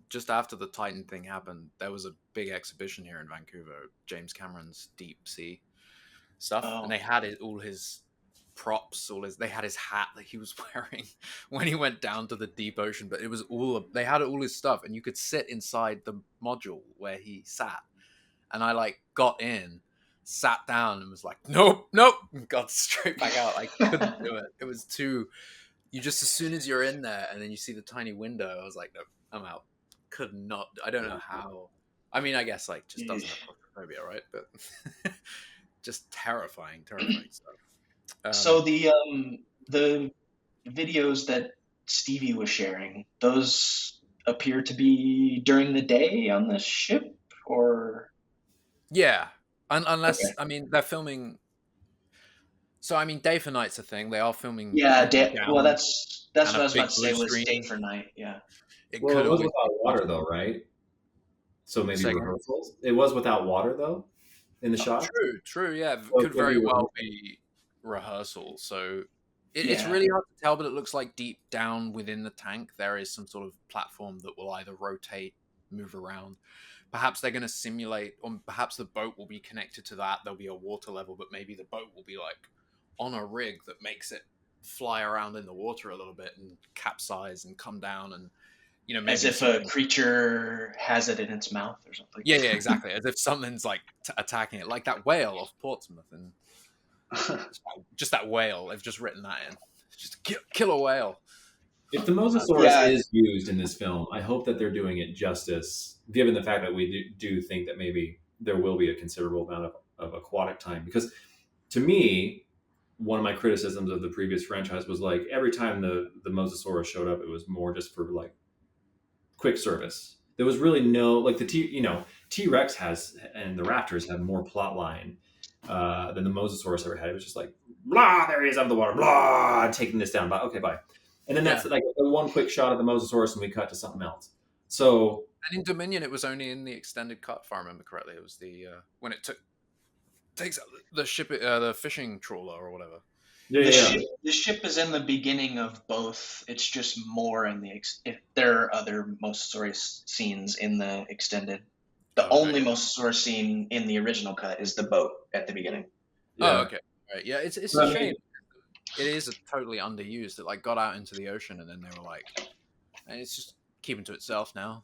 Speaker 1: Just after the Titan thing happened, there was a big exhibition here in Vancouver, James Cameron's deep sea stuff, and
Speaker 2: oh
Speaker 1: they had all his props, they had his hat that he was wearing when he went down to the deep ocean. But it was they had all his stuff, and you could sit inside the module where he sat. And I like got in, sat down, and was like, nope, nope, and got straight back out. I couldn't do it. It was too. You just as soon as you're in there, and then you see the tiny window, I was like, nope, I'm out. Could not. I don't know how. I mean, I guess like just doesn't have claustrophobia, right? But just terrifying stuff.
Speaker 2: so the videos that Stevie was sharing, those appear to be during the day on the ship, or
Speaker 1: Yeah, unless
Speaker 2: okay.
Speaker 1: I mean they're filming. So I mean, day for night's a thing. They are filming
Speaker 2: Yeah,
Speaker 1: looking
Speaker 2: well,
Speaker 1: down
Speaker 2: that's
Speaker 1: and
Speaker 2: what I
Speaker 1: a
Speaker 2: was about
Speaker 1: big
Speaker 2: to
Speaker 1: blue
Speaker 2: say was day
Speaker 1: screen.
Speaker 2: for night. Yeah.
Speaker 1: It
Speaker 3: Well,
Speaker 1: could
Speaker 3: it was
Speaker 1: always
Speaker 3: without
Speaker 1: be
Speaker 3: water though, right? So maybe
Speaker 1: Say again?
Speaker 3: rehearsals. It was without water though in the shot.
Speaker 1: True, yeah.
Speaker 3: So
Speaker 1: Could
Speaker 3: it could be
Speaker 1: very well
Speaker 3: rehearsal.
Speaker 1: be rehearsal. So it's
Speaker 2: Yeah.
Speaker 1: really hard to tell, but it looks like deep down within the tank there is some sort of platform that will either rotate, move around. Perhaps they're going to simulate, or perhaps the boat will be connected to that. There'll be a water level, but maybe the boat will be like on a rig that makes it fly around in the water a little bit and capsize and come down, and
Speaker 2: As
Speaker 1: maybe
Speaker 2: if a
Speaker 1: something.
Speaker 2: creature has it in its mouth or something.
Speaker 1: Yeah, exactly. As if something's like attacking it, like that whale off Portsmouth, and just that whale. They've just written that in. Just a killer whale.
Speaker 3: If the Mosasaurus
Speaker 2: Yeah,
Speaker 3: is used in this film, I hope that they're doing it justice, given the fact that we do think that maybe there will be a considerable amount of aquatic time. Because to me, one of my criticisms of the previous franchise was like every time the Mosasaurus showed up, it was more just for like quick service. There was really no like T Rex has and the Raptors have more plot line than the Mosasaurus ever had. It was just like blah, there he is out of the water, blah, taking this down. Bye, okay, bye. And then
Speaker 1: Yeah.
Speaker 3: that's like the one quick shot of the Mosasaurus, and we cut to something else. So
Speaker 1: And in Dominion, it was only in the extended cut, if I remember correctly. It was the when it takes out the ship, the fishing trawler or whatever.
Speaker 3: yeah,
Speaker 2: the
Speaker 3: yeah, yeah.
Speaker 2: ship is in the beginning of both. It's just more in the if there are other Mosasaurus scenes in the extended. The
Speaker 1: Oh, okay.
Speaker 2: only Mosasaurus scene in the original cut is the boat at the beginning.
Speaker 1: Oh,
Speaker 3: Yeah.
Speaker 1: okay. Right. Yeah, it's
Speaker 3: But
Speaker 1: a
Speaker 3: I
Speaker 1: shame.
Speaker 3: mean,
Speaker 1: It is a totally underused. It like got out into the ocean, and then they were like, and it's just keeping to itself now.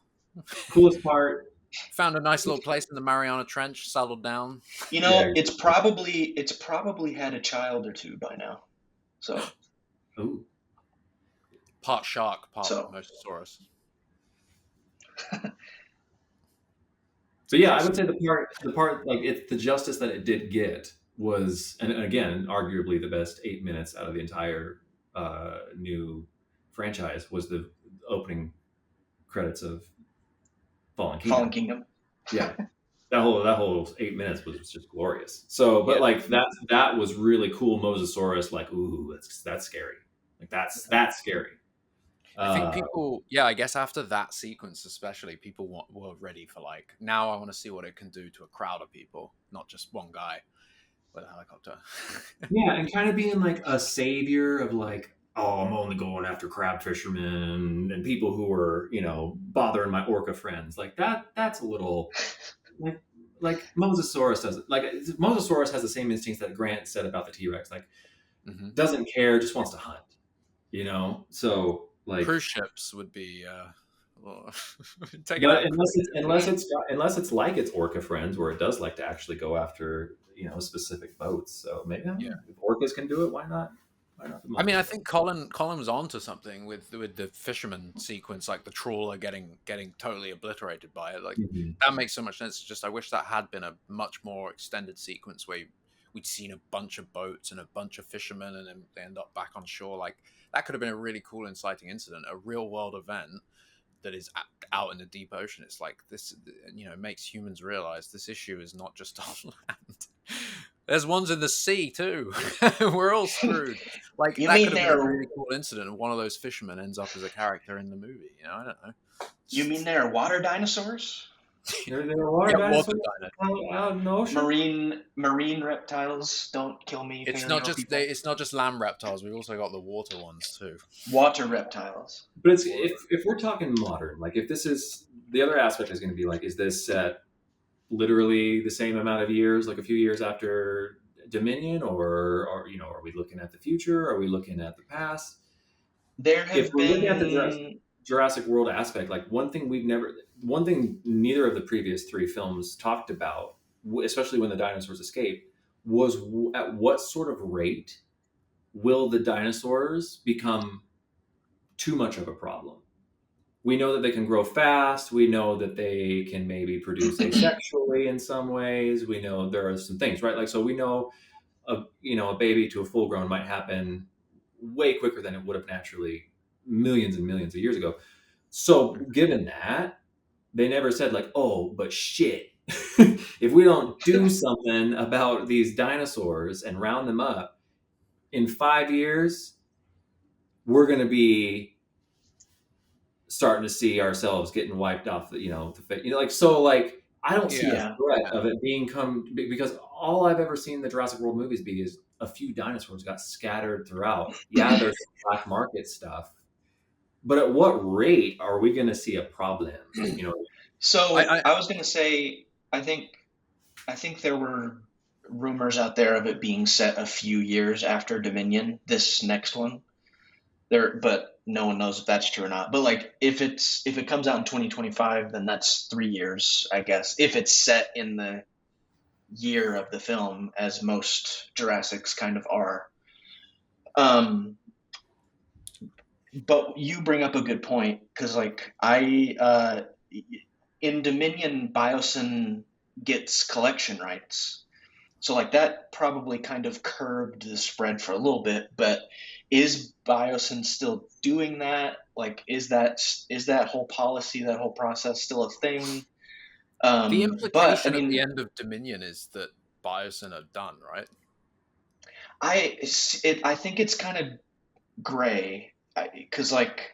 Speaker 3: coolest part.
Speaker 1: Found a nice little place in the Mariana Trench, settled down.
Speaker 2: You
Speaker 3: Yeah.
Speaker 2: know, it's probably had a child or two by now. So
Speaker 3: Ooh.
Speaker 1: Part shark, part
Speaker 2: so
Speaker 1: Mosasaurus.
Speaker 3: But yeah, I would say the part like it's the justice that it did get was, and again, arguably the best 8 minutes out of the entire new franchise was the opening credits of Fallen
Speaker 2: Fallen
Speaker 3: Kingdom.
Speaker 2: Kingdom.
Speaker 3: Yeah, that whole 8 minutes was just glorious. So, but
Speaker 1: Yeah.
Speaker 3: like that was really cool. Mosasaurus, like, ooh, that's scary. Like that's scary.
Speaker 1: I think
Speaker 3: Uh,
Speaker 1: people, yeah, I guess after that sequence, especially, people were ready for like, now I want to see what it can do to a crowd of people, not just one guy with a helicopter.
Speaker 3: Yeah, and kind of being like a savior of like, oh, I'm only going after crab fishermen and people who are, bothering my orca friends. Like that's a little like Mosasaurus doesn't like Mosasaurus has the same instincts that Grant said about the T-Rex. Like
Speaker 1: Hmm.
Speaker 3: doesn't care, just wants to hunt. So like,
Speaker 1: Cruise ships would be well, taking
Speaker 3: but
Speaker 1: out.
Speaker 3: unless it's like its orca friends, where it does like to actually go after specific boats. So maybe I don't
Speaker 1: Yeah,
Speaker 3: know, if orcas can do it, why not? Why not the
Speaker 1: I mean, I
Speaker 3: monkeys?
Speaker 1: think Colin was onto something with the fisherman sequence, like the trawler getting totally obliterated by it. Like
Speaker 3: Mhm.
Speaker 1: that makes so much sense. It's just I wish that had been a much more extended sequence where we'd seen a bunch of boats and a bunch of fishermen, and then they end up back on shore. Like that could have been a really cool, inciting incident, a real world event that is out in the deep ocean. It's like this, makes humans realize this issue is not just on land. There's ones in the sea too. We're all screwed. Like
Speaker 2: You
Speaker 1: that could
Speaker 2: mean
Speaker 1: have been a
Speaker 2: they're
Speaker 1: really cool incident. And one of those fishermen ends up as a character in the movie. I don't know.
Speaker 2: you mean
Speaker 1: Just,
Speaker 2: they're water dinosaurs?
Speaker 3: There are water
Speaker 1: yeah, water
Speaker 3: dinosaurs
Speaker 1: dino.
Speaker 3: out in the ocean.
Speaker 2: Marine reptiles. Don't kill me, paleo people.
Speaker 1: It's not just land reptiles. We've also got the water ones too.
Speaker 2: Water reptiles.
Speaker 3: But it's if we're talking modern, like if this is the other aspect is going to be like, is this set literally the same amount of years, like a few years after Dominion, or are we looking at the future? Are we looking at the past?
Speaker 2: There
Speaker 3: If
Speaker 2: have
Speaker 3: we're looking at the
Speaker 2: been.
Speaker 3: Jurassic World aspect, like one thing neither of the previous three films talked about, especially when the dinosaurs escaped, was at what sort of rate will the dinosaurs become too much of a problem? We know that they can grow fast. We know that they can maybe produce asexually in some ways. We know there are some things, right? Like, so we know a baby to a full grown might happen way quicker than it would have naturally millions and millions of years ago. So given that, they never said like, oh, but shit, if we don't do something about these dinosaurs and round them up in 5 years, we're going to be starting to see ourselves getting wiped off like, so like I don't see a
Speaker 1: Yeah,
Speaker 2: Yeah.
Speaker 3: threat
Speaker 1: yeah.
Speaker 3: of it being come because all I've ever seen the Jurassic World movies be is a few dinosaurs got scattered throughout. Yeah, there's some black market stuff, but at what rate are we going to see a problem? You know,
Speaker 2: So
Speaker 1: I
Speaker 2: I was gonna say, I think I think there were rumors out there of it being set a few years after Dominion, this next one. But no one knows if that's true or not. But like, if it comes out in 2025, then that's 3 years, I guess. If it's set in the year of the film, as most Jurassics kind of are. Um, but you bring up a good point because, like, in Dominion, Biosyn gets collection rights. So like that probably kind of curbed the spread for a little bit, but is Biosyn still doing that? Like, is that whole policy, that whole process still a thing?
Speaker 1: The
Speaker 2: But I
Speaker 1: implication at the
Speaker 2: mean,
Speaker 1: end of Dominion is that Biosyn are done, right?
Speaker 2: I think it's kind of gray because like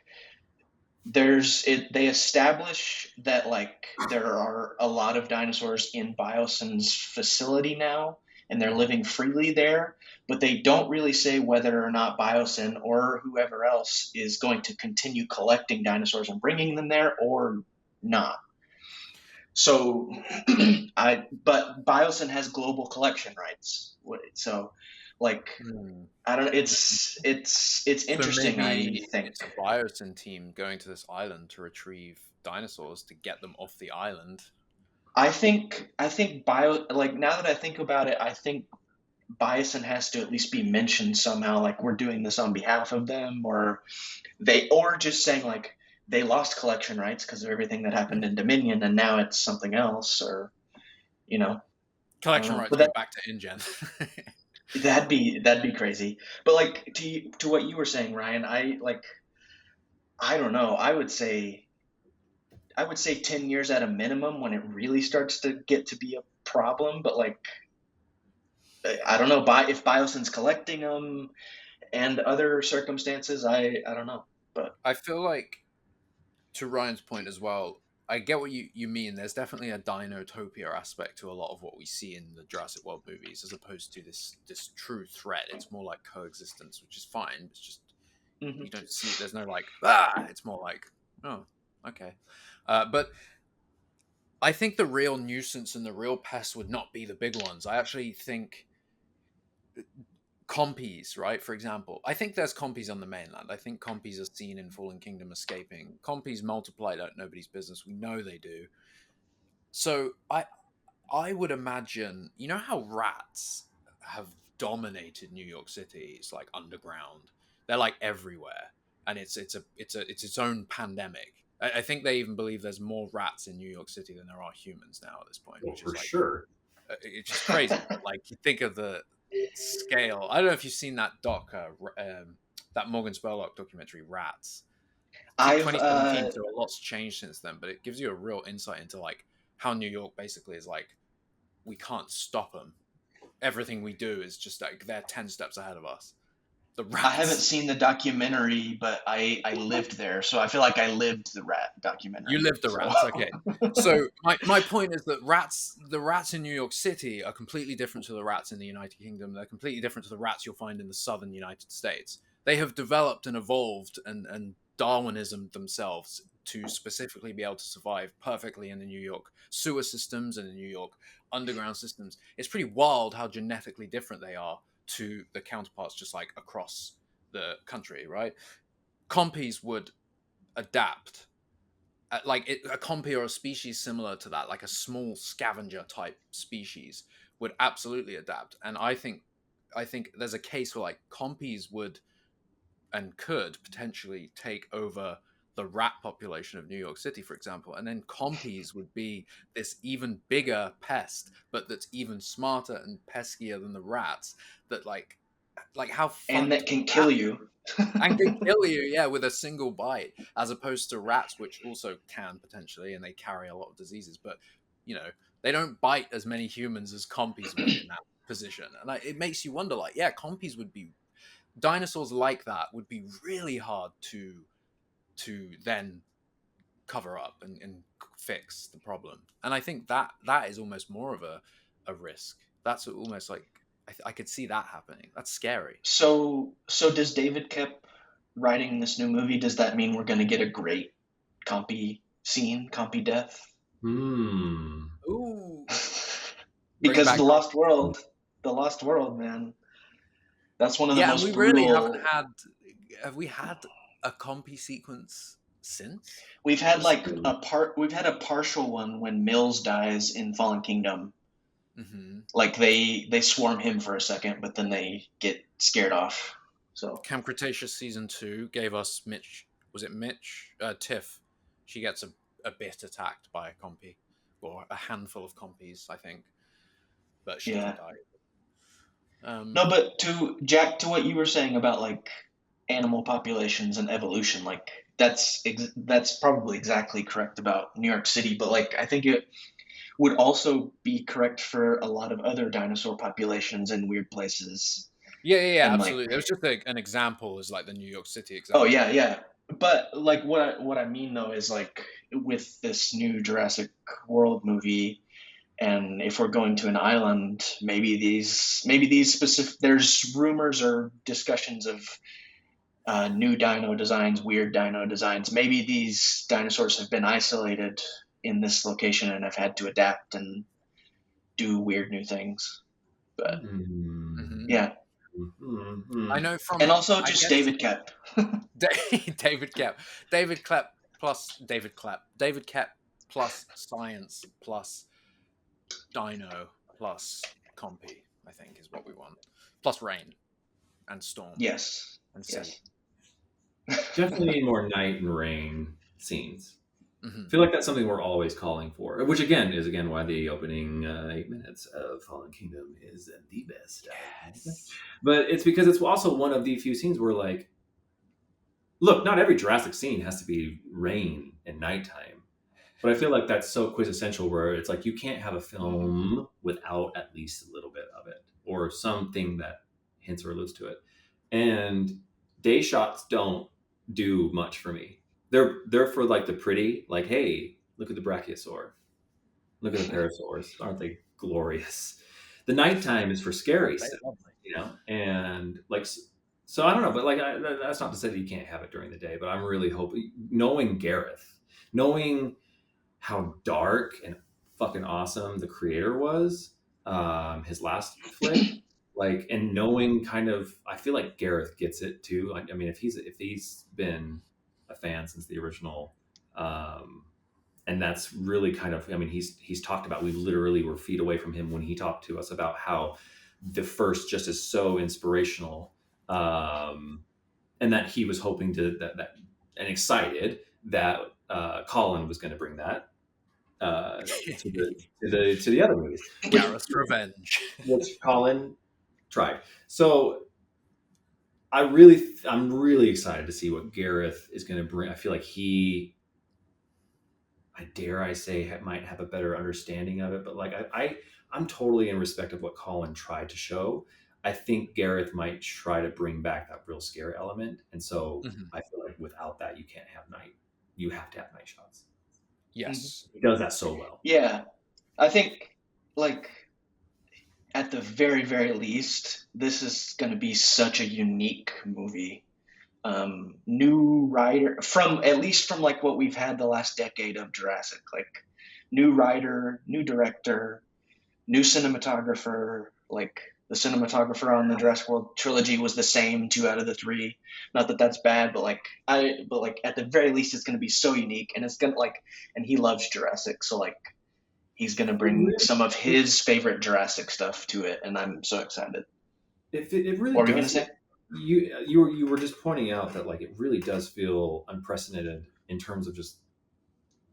Speaker 2: they establish that like there are a lot of dinosaurs in Biosyn's facility now and they're
Speaker 1: Mhm.
Speaker 2: living freely there, but they don't really say whether or not Biosyn or whoever else is going to continue collecting dinosaurs and bringing them there or not. So but Biosyn has global collection rights. So like
Speaker 1: Hmm.
Speaker 2: I don't it's
Speaker 1: So
Speaker 2: interesting, I
Speaker 1: maybe
Speaker 2: think.
Speaker 1: it's a Biosyn team going to this island to retrieve dinosaurs to get them off the island.
Speaker 2: I think like now that I think about it, I think Bison has to at least be mentioned somehow, like we're doing this on behalf of them, or just saying like they lost collection rights because of everything that happened in Dominion, and now it's something else, or you know, I don't
Speaker 1: Collection
Speaker 2: know.
Speaker 1: rights
Speaker 2: But
Speaker 1: go back to InGen.
Speaker 2: that'd be crazy. But like to what you were saying, Ryan, I don't know. I would say 10 years at a minimum when it really starts to get to be a problem. But like I don't know. If Biosyn's collecting them and other circumstances, I don't know. But
Speaker 1: I feel like, to Ryan's point as well, I get what you mean. There's definitely a dinotopia aspect to a lot of what we see in the Jurassic World movies, as opposed to this true threat. It's more like coexistence, which is fine. It's just
Speaker 2: mhm.
Speaker 1: you don't see. There's no like It's more like, oh, okay. But I think the real nuisance and the real pest would not be the big ones. I actually think compies, right? For example, I think there's compies on the mainland. I think compies are seen in Fallen Kingdom escaping. Compies multiply like nobody's business. We know they do. So I would imagine, you know how rats have dominated New York City. It's like underground. They're like everywhere, and it's its own pandemic. I think they even believe there's more rats in New York City than there are humans now at this point,
Speaker 3: Well,
Speaker 1: which is
Speaker 3: for
Speaker 1: like
Speaker 3: sure.
Speaker 1: it's just crazy. But like you think of the scale. I don't know if you've seen that that Morgan Spurlock documentary, Rats.
Speaker 2: I've
Speaker 1: 2017, so a lot's changed since then, but it gives you a real insight into like how New York basically is like, we can't stop them. Everything we do is just like they're 10 steps ahead of us. The
Speaker 2: I haven't
Speaker 1: rats.
Speaker 2: seen the documentary, but I lived there, so I feel like I lived the rat documentary.
Speaker 1: You lived the
Speaker 2: So
Speaker 1: rats, okay. So my point is that the rats in New York City are completely different to the rats in the United Kingdom. They're completely different to the rats you'll find in the southern United States. They have developed and evolved and Darwinism themselves to specifically be able to survive perfectly in the New York sewer systems and the New York underground systems. It's pretty wild how genetically different they are to the counterparts just like across the country, right? Compies would adapt. A compy or a species similar to that, like a small scavenger type species, would absolutely adapt. And I think there's a case where like compies would and could potentially take over the rat population of New York City, for example, and then compies would be this even bigger pest, but that's even smarter and peskier than the rats. That like how
Speaker 2: and
Speaker 1: fucked
Speaker 2: that can
Speaker 1: would that
Speaker 2: kill you.
Speaker 1: and can kill you, yeah, with a single bite, as opposed to rats, which also can potentially, and they carry a lot of diseases, but you know, they don't bite as many humans as compies would in that position, and it makes you wonder, like, yeah, compies would be dinosaurs like that would be really hard to then cover up and fix the problem, and I think that is almost more of a risk. That's almost like I could see that happening. That's scary.
Speaker 2: So does David Kep writing this new movie? Does that mean we're going to get a great compy scene, compy death?
Speaker 3: Hmm.
Speaker 1: Ooh. Bring
Speaker 2: Because
Speaker 1: back
Speaker 2: the Lost World, man, that's one of the
Speaker 1: Yeah, and we
Speaker 2: most
Speaker 1: really haven't
Speaker 2: brutal.
Speaker 1: had. Have we had a compy sequence since?
Speaker 2: We've had like
Speaker 3: Hmm.
Speaker 2: we've had a partial one when Mills dies in Fallen Kingdom.
Speaker 1: Mm-hmm.
Speaker 2: Like they swarm him for a second, but then they get scared off. So
Speaker 1: Camp Cretaceous season 2 gave us Mitch. Was it Mitch? Tiff. She gets a bit attacked by a compy, or a handful of compies, I think, but she
Speaker 2: yeah.
Speaker 1: doesn't die.
Speaker 2: No, but to Jack, to what you were saying about like animal populations and evolution, like that's probably exactly correct about New York City, but like I think it would also be correct for a lot of other dinosaur populations in weird places.
Speaker 1: Yeah,
Speaker 2: And like,
Speaker 1: absolutely. It was just an example, is like the New York City
Speaker 2: oh
Speaker 1: example.
Speaker 2: yeah, yeah. But like what I mean though is like with this new Jurassic World movie, and if we're going to an island, maybe these specific there's rumors or discussions of new dino designs, weird dino designs. Maybe these dinosaurs have been isolated in this location and have had to adapt and do weird new things. But
Speaker 3: Hmm.
Speaker 1: Hmm.
Speaker 2: yeah,
Speaker 3: Hmm.
Speaker 1: I know
Speaker 2: and
Speaker 1: from,
Speaker 2: also
Speaker 1: I
Speaker 2: just
Speaker 1: guess,
Speaker 2: David Kep.
Speaker 1: David Kep. David Klepp plus David Klepp. David Kep plus science plus dino plus compy, I think, is what we want. Plus rain and storm
Speaker 2: Yes,
Speaker 1: and sea.
Speaker 2: yes.
Speaker 3: Definitely need more night and rain scenes.
Speaker 1: Hmm.
Speaker 3: I feel like that's something we're always calling for, which again is why the opening 8 minutes of Fallen Kingdom is the best.
Speaker 1: Yes.
Speaker 3: But it's because it's also one of the few scenes where, like, look, not every Jurassic scene has to be rain and nighttime, but I feel like that's so quintessential where it's like you can't have a film without at least a little bit of it or something that hints or alludes to it. And day shots don't do much for me. They're for like the pretty, like, hey, look at the brachiosaur, look at the parasaurs, aren't they glorious? The nighttime is for scary
Speaker 1: They
Speaker 3: stuff,
Speaker 1: lovely.
Speaker 3: and like, so I don't know, but like, that's not to say that you can't have it during the day, but I'm really hoping, knowing Gareth, knowing how dark and fucking awesome the creator was, his last flick, like, and knowing kind of, I feel like Gareth gets it too. I mean, if he's been a fan since the original, and that's really kind of, I mean, he's talked about, we literally were feet away from him when he talked to us about how the first just is so inspirational, and that he was hoping to that and excited that Colin was going to bring that to the other movies,
Speaker 1: Gareth's Revenge.
Speaker 3: which Colin tried. So I'm really excited to see what Gareth is going to bring. I feel like I dare I say, might have a better understanding of it, but like I'm totally in respect of what Colin tried to show. I think Gareth might try to bring back that real scare element, and so I feel like without that, you can't have night. You have to have night shots.
Speaker 1: Yes,
Speaker 3: he does that so well.
Speaker 2: Yeah, I think like at the very, very least, this is going to be such a unique movie. New writer from at least from like what we've had the last decade of Jurassic, like new writer, new director, new cinematographer. Like the cinematographer on the Jurassic World trilogy was the same 2 out of the 3. Not that that's bad, but like at the very least, it's going to be so unique, and it's gonna like, and he loves Jurassic, so like he's going to bring some of his favorite Jurassic stuff to it, and I'm so excited.
Speaker 3: It really
Speaker 2: What were you
Speaker 3: does.
Speaker 2: gonna say?
Speaker 3: You were just pointing out that like it really does feel unprecedented in terms of just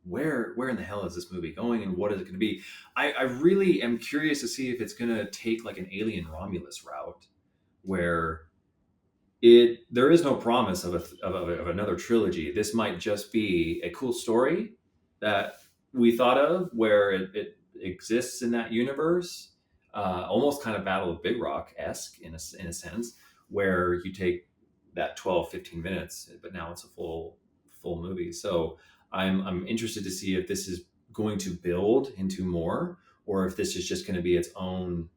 Speaker 3: where in the hell is this movie going and what is it going to be. I really am curious to see if it's going to take like an Alien Romulus route where there is no promise of another trilogy. This might just be a cool story that we thought of where it exists in that universe, almost kind of Battle of Big Rock-esque in a sense, where you take that 12-15 minutes, but now it's a full movie. So I'm interested to see if this is going to build into more, or if this is just going to be its own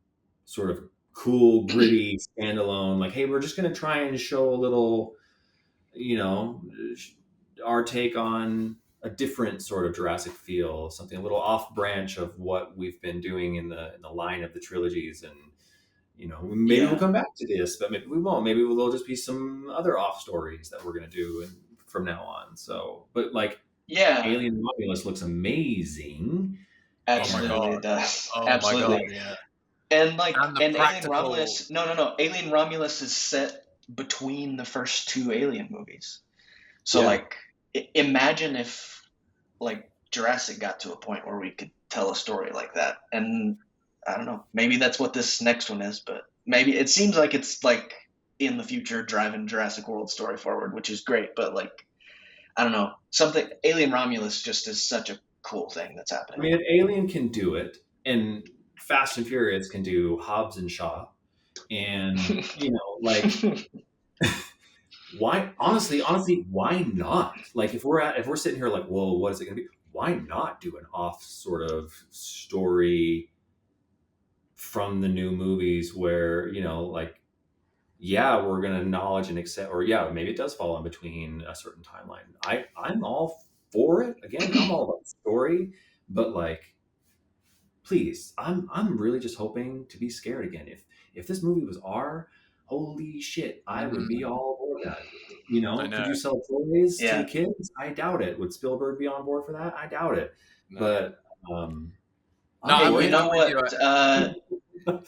Speaker 3: sort of cool, gritty, standalone. Like, hey, we're just going to try and show a little, our take on a different sort of Jurassic feel, something a little off branch of what we've been doing in the line of the trilogies. And maybe we'll come back to this, but maybe we won't. Maybe there'll just be some other off stories that we're going to do from now on. So, but like, Alien Romulus looks amazing.
Speaker 2: Absolutely, it does.
Speaker 1: Oh
Speaker 2: Absolutely.
Speaker 1: my god, yeah.
Speaker 2: And like, and
Speaker 1: practical...
Speaker 2: Alien Romulus, no. Alien Romulus is set between the first 2 Alien movies. So like, imagine if like Jurassic got to a point where we could tell a story like that. And I don't know, maybe that's what this next one is, but maybe it seems like it's like in the future driving Jurassic World story forward, which is great. But like, I don't know, something Alien Romulus just is such a cool thing that's happening.
Speaker 3: I mean, if Alien can do it, and Fast and Furious can do Hobbs and Shaw, and like, why? Honestly, why not? Like, if we're sitting here like, well, what is it going to be? Why not do an off sort of story from the new movies where like, yeah, we're going to acknowledge and accept, or yeah, maybe it does fall in between a certain timeline. I'm all for it. Again, I'm all about the story, but like, please, I'm really just hoping to be scared again. If this movie was holy shit, I would be all over that. Could you sell toys to the kids? I doubt it. Would Spielberg be on board for that? I doubt it. No. But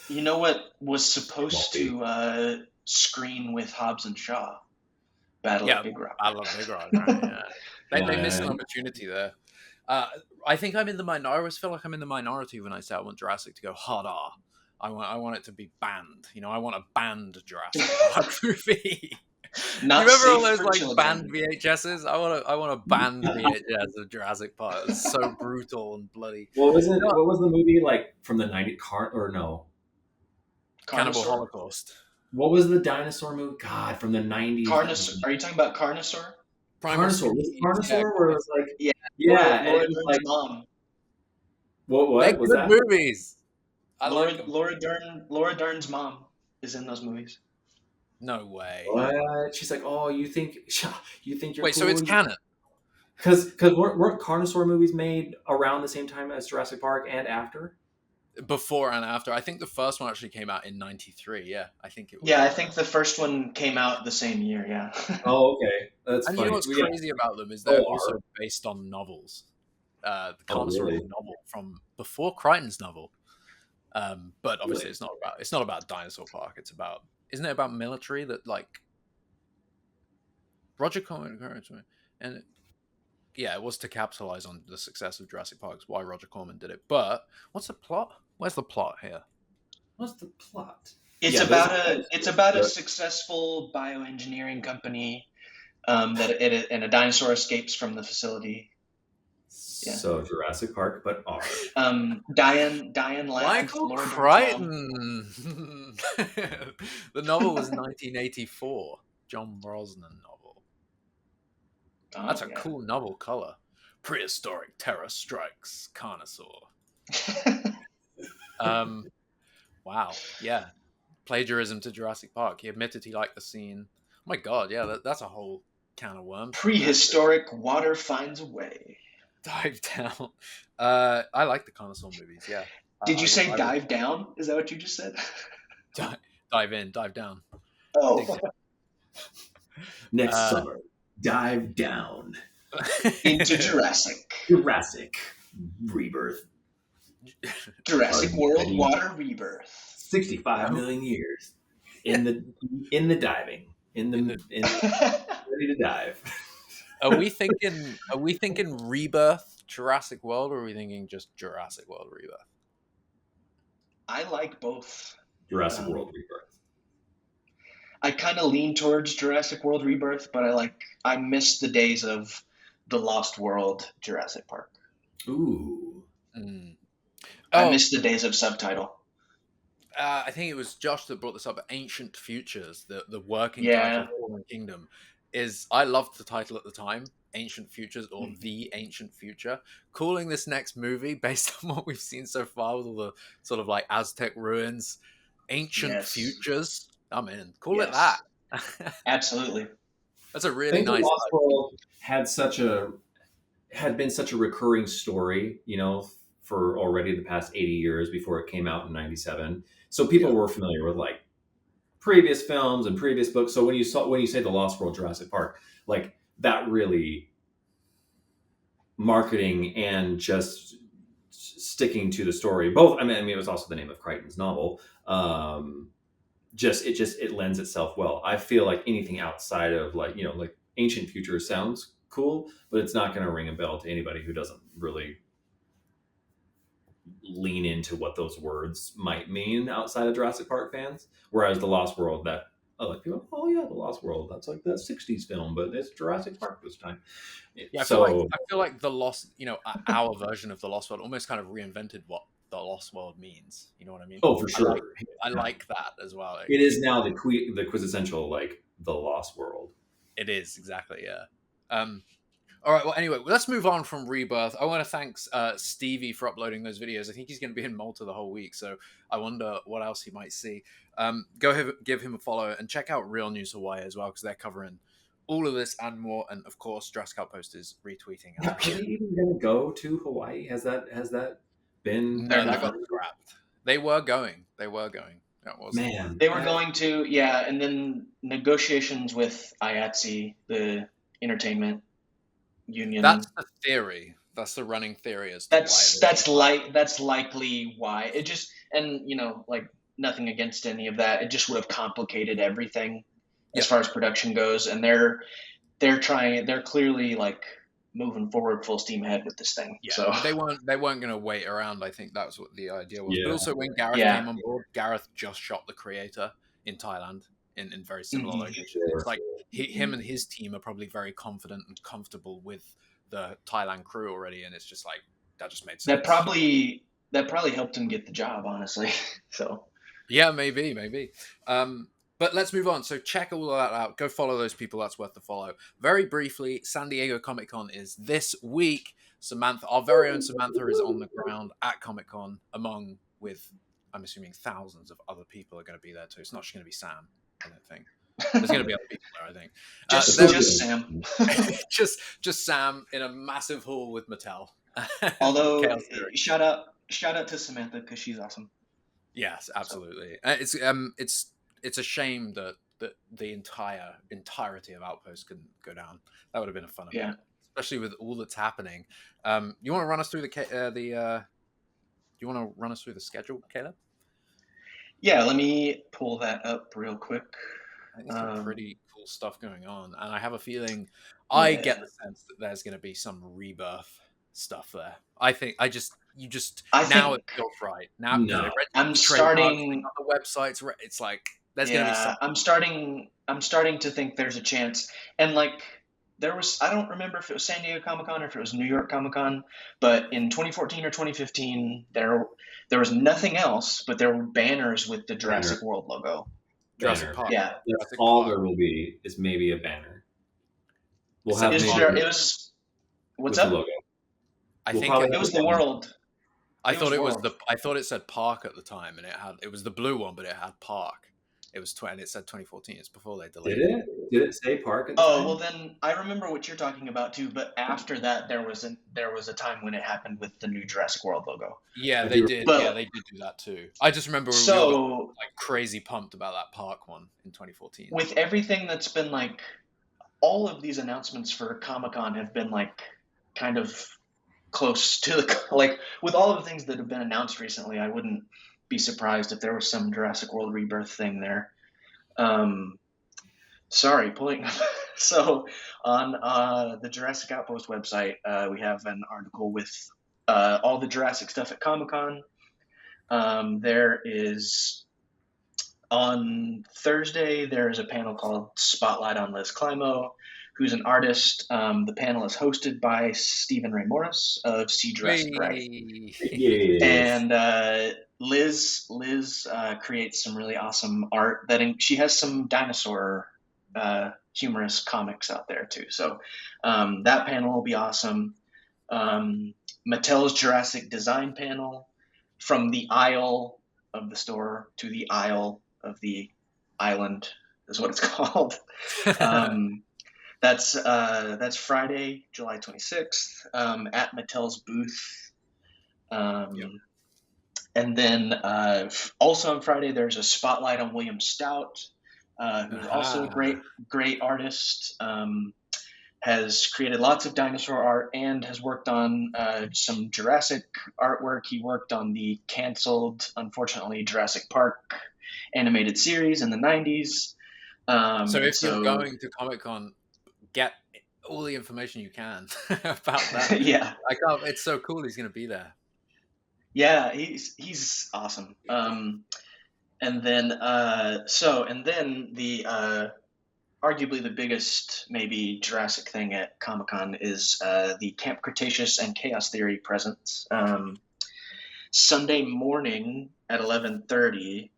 Speaker 2: you know what was supposed to screen with Hobbs and Shaw? Battle of Big Rock.
Speaker 1: Battle of Big Rock. Right, yeah. They missed an opportunity there. I think I always feel like I'm in the minority when I say I want Jurassic to go hard R. I want it to be banned. I want a banned Jurassic Park movie. You remember all those like banned VHSs? I want a banned VHS of Jurassic Park. It's so brutal and bloody.
Speaker 3: What was the movie like from the 90s?
Speaker 1: Cannibal Holocaust.
Speaker 3: What was the dinosaur movie? God, from the 90s.
Speaker 2: Are you talking about Carnosaur?
Speaker 3: Carnosaur. Was it Carnosaur where it was like
Speaker 2: Laura Dern's mom.
Speaker 3: What was that?
Speaker 1: Movies.
Speaker 2: Laura Dern's mom is in those movies.
Speaker 1: No way.
Speaker 3: What? She's like, oh, you think you're
Speaker 1: Wait,
Speaker 3: cool?
Speaker 1: so it's canon?
Speaker 3: Because weren't Carnosaur movies made around the same time as Jurassic Park and after?
Speaker 1: Before and after. I think the first one actually came out in 93. Yeah, I think it was.
Speaker 2: Yeah, I think the first one came out the same year, yeah.
Speaker 3: Oh, okay. That's
Speaker 1: and
Speaker 3: funny.
Speaker 1: You know what's crazy about them is they're also based on novels. The Carnosaur is a novel from before Crichton's novel. But obviously,
Speaker 3: Really?
Speaker 1: it's not about Dinosaur Park. It's about, isn't it about military that like Roger Corman and yeah, it was to capitalize on the success of Jurassic Park. It's why Roger Corman did it. But what's the plot? Where's the plot here?
Speaker 3: What's the plot?
Speaker 2: It's
Speaker 3: Yeah, there's
Speaker 2: about
Speaker 3: a
Speaker 2: a successful bioengineering company and a dinosaur escapes from the facility. Yeah.
Speaker 3: so Jurassic Park, but R.
Speaker 2: Diane Ladd,
Speaker 1: Michael
Speaker 2: Laura Dern's mom.
Speaker 1: Crichton. The novel was 1984. John Brosnan novel.
Speaker 2: Oh,
Speaker 1: That's a
Speaker 2: yeah.
Speaker 1: cool novel color. Prehistoric terror strikes Carnosaur. Wow. Yeah. Plagiarism to Jurassic Park. He admitted he liked the scene. Oh my god, yeah, that's a whole can of worms.
Speaker 2: Prehistoric water finds a way.
Speaker 1: Dive down. I like the Carnosaur movies, yeah.
Speaker 2: Did you say
Speaker 1: I
Speaker 2: dive down? Is that what you just said?
Speaker 1: dive in, dive down.
Speaker 2: Oh.
Speaker 3: Next summer, dive down
Speaker 2: Into Jurassic.
Speaker 3: Jurassic Rebirth.
Speaker 2: Jurassic World Water Rebirth.
Speaker 3: 65 million years in the diving ready to dive.
Speaker 1: Are we thinking Rebirth Jurassic World, or are we thinking just Jurassic World Rebirth?
Speaker 2: I like both.
Speaker 3: Jurassic World Rebirth.
Speaker 2: I kind of lean towards Jurassic World Rebirth, but I miss the days of the Lost World Jurassic Park.
Speaker 3: Ooh.
Speaker 2: I miss the days of subtitle.
Speaker 1: I think it was Josh that brought this up. Ancient Futures, the working title of Fallen Kingdom, is, I loved the title at the time, Ancient Futures or The Ancient Future. Calling this next movie based on what we've seen so far with all the sort of like Aztec ruins, Ancient Futures. I'm in. Call it that.
Speaker 2: Absolutely.
Speaker 1: That's a really nice.
Speaker 3: The Lost World had been such a recurring story, you know, for already the past 80 years before it came out in 97. So people were familiar with like previous films and previous books. So when you say the Lost World Jurassic Park, like that really marketing and just sticking to the story. Both, I mean, it was also the name of Crichton's novel. It lends itself well. I feel like anything outside of like, you know, like Ancient Future sounds cool, but it's not going to ring a bell to anybody who doesn't really lean into what those words might mean outside of Jurassic Park fans. Whereas the Lost World, that like people, oh yeah, the Lost World, that's like that 60s film, but it's Jurassic Park this time.
Speaker 1: Yeah, I feel like the Lost, you know, our version of the Lost World almost kind of reinvented what the Lost World means. You know what I mean?
Speaker 3: Oh, for sure.
Speaker 1: I like that as well.
Speaker 3: It is now the quintessential like the Lost World.
Speaker 1: It is, exactly, yeah. All right, well, anyway, let's move on from Rebirth. I want to thank Stevie for uploading those videos. I think he's going to be in Malta the whole week, so I wonder what else he might see. Go give him a follow and check out Real News Hawaii as well, because they're covering all of this and more. And of course, Jurassic Outpost is retweeting.
Speaker 3: Are they even going to go to Hawaii? Has that been?
Speaker 1: No, that got scrapped. They were going. That was
Speaker 2: They were going to, and then negotiations with IATSE, the entertainment union.
Speaker 1: That's the theory. That's the running theory as to
Speaker 2: that's likely why. It just, and you know, like nothing against any of that. It just would have complicated everything as far as production goes, and they're clearly like moving forward full steam ahead with this thing.
Speaker 1: Yeah,
Speaker 2: so
Speaker 1: they weren't going to wait around. I think that was what the idea was.
Speaker 3: Yeah.
Speaker 1: But also when Gareth came on board, Gareth just shot the creator in Thailand in very similar locations. It's like him and his team are probably very confident and comfortable with the Thailand crew already, and it's just like that just made sense.
Speaker 2: That probably helped him get the job, honestly. So
Speaker 1: yeah, maybe. But let's move on. So check all of that out. Go follow those people. That's worth the follow. Very briefly, San Diego Comic-Con is this week. Samantha, our very own Samantha, is on the ground at Comic-Con with, I'm assuming, thousands of other people are going to be there too. It's not just going to be Sam, I don't think. There's going to be other people there, I think.
Speaker 2: Just Sam.
Speaker 1: just Sam in a massive hall with Mattel.
Speaker 2: Although, shout out to Samantha because she's awesome.
Speaker 1: Yes, absolutely. It's a shame that the entirety of Outpost couldn't go down. That would have been a fun event, especially with all that's happening. You want to run us through you you want to run us through the schedule, Caleb?
Speaker 2: Yeah, let me pull that up real quick.
Speaker 1: I think there's some pretty cool stuff going on, and I have a feeling I get
Speaker 2: Yeah.
Speaker 1: the sense that there's going to be some Rebirth stuff there. I think you just
Speaker 2: I
Speaker 1: now it
Speaker 2: think
Speaker 1: feels right now because they
Speaker 3: No.
Speaker 1: registered
Speaker 2: I'm
Speaker 1: the trademarks, they
Speaker 2: starting.
Speaker 1: got the websites. It's like there's going to be
Speaker 2: Yeah,
Speaker 1: some.
Speaker 2: I'm starting to think there's a chance. And like there was, I don't remember if it was San Diego Comic-Con or if it was New York Comic-Con, but in 2014 or 2015 there was nothing else, but there were banners with the
Speaker 3: Banner.
Speaker 2: Jurassic World logo.
Speaker 1: Jurassic
Speaker 3: Banner.
Speaker 1: Park.
Speaker 2: Yeah.
Speaker 3: That's
Speaker 1: Jurassic
Speaker 3: all
Speaker 1: Park.
Speaker 3: there will be is maybe a banner. We'll
Speaker 1: It
Speaker 3: have
Speaker 1: said
Speaker 2: Is
Speaker 1: Park.
Speaker 3: maybe
Speaker 2: it was what's
Speaker 3: with the
Speaker 2: up?
Speaker 3: logo.
Speaker 1: I
Speaker 3: We'll
Speaker 1: think
Speaker 3: probably
Speaker 1: in
Speaker 2: It
Speaker 3: have
Speaker 2: was
Speaker 3: a
Speaker 2: the
Speaker 3: banner.
Speaker 2: World.
Speaker 1: I
Speaker 2: It
Speaker 1: thought
Speaker 2: was
Speaker 1: it was
Speaker 2: World.
Speaker 1: I thought it said Park at the time, and it was the blue one, but it had Park. It was and it said 2014. It's before they delayed
Speaker 3: Did it? Did it say park at the
Speaker 2: Oh,
Speaker 3: time?
Speaker 2: well then I remember what you're talking about too, but after that there was a time when it happened with the new Jurassic World logo.
Speaker 1: Yeah,
Speaker 3: I
Speaker 1: they
Speaker 3: do.
Speaker 1: did. Yeah,
Speaker 2: But
Speaker 1: they did do that too. I just remember we all got
Speaker 2: so
Speaker 1: like crazy pumped about that Park one in 2014.
Speaker 2: with everything that's been like all of these announcements for Comic-Con have been like kind of close to the like with all of the things that have been announced recently, I wouldn't be surprised if there was some Jurassic World Rebirth thing there. Sorry, pulling up. So on the Jurassic Outpost website, we have an article with all the Jurassic stuff at Comic-Con. There is on Thursday, there is a panel called Spotlight on Liz Climo, who's an artist. The panel is hosted by Stephen Ray Morris of See Jurassic Right.
Speaker 3: Yes.
Speaker 2: And Liz creates some really awesome art she has some dinosaur humorous comics out there too. So that panel will be awesome. Mattel's Jurassic design panel, from the aisle of the store to the aisle of the island is what it's called. That's Friday, July 26th, at Mattel's booth.
Speaker 1: Yep.
Speaker 2: And then also on Friday, there's a spotlight on William Stout, who's also a great artist. Has created lots of dinosaur art and has worked on some Jurassic artwork. He worked on the canceled, unfortunately, Jurassic Park animated series in the 90s.
Speaker 1: So if you're going to Comic-Con, get all the information you can about that.
Speaker 2: Yeah.
Speaker 1: It's so cool he's going to be there.
Speaker 2: Yeah, he's awesome. And then the arguably the biggest maybe Jurassic thing at Comic-Con is the Camp Cretaceous and Chaos Theory presence. Sunday morning at 11:30,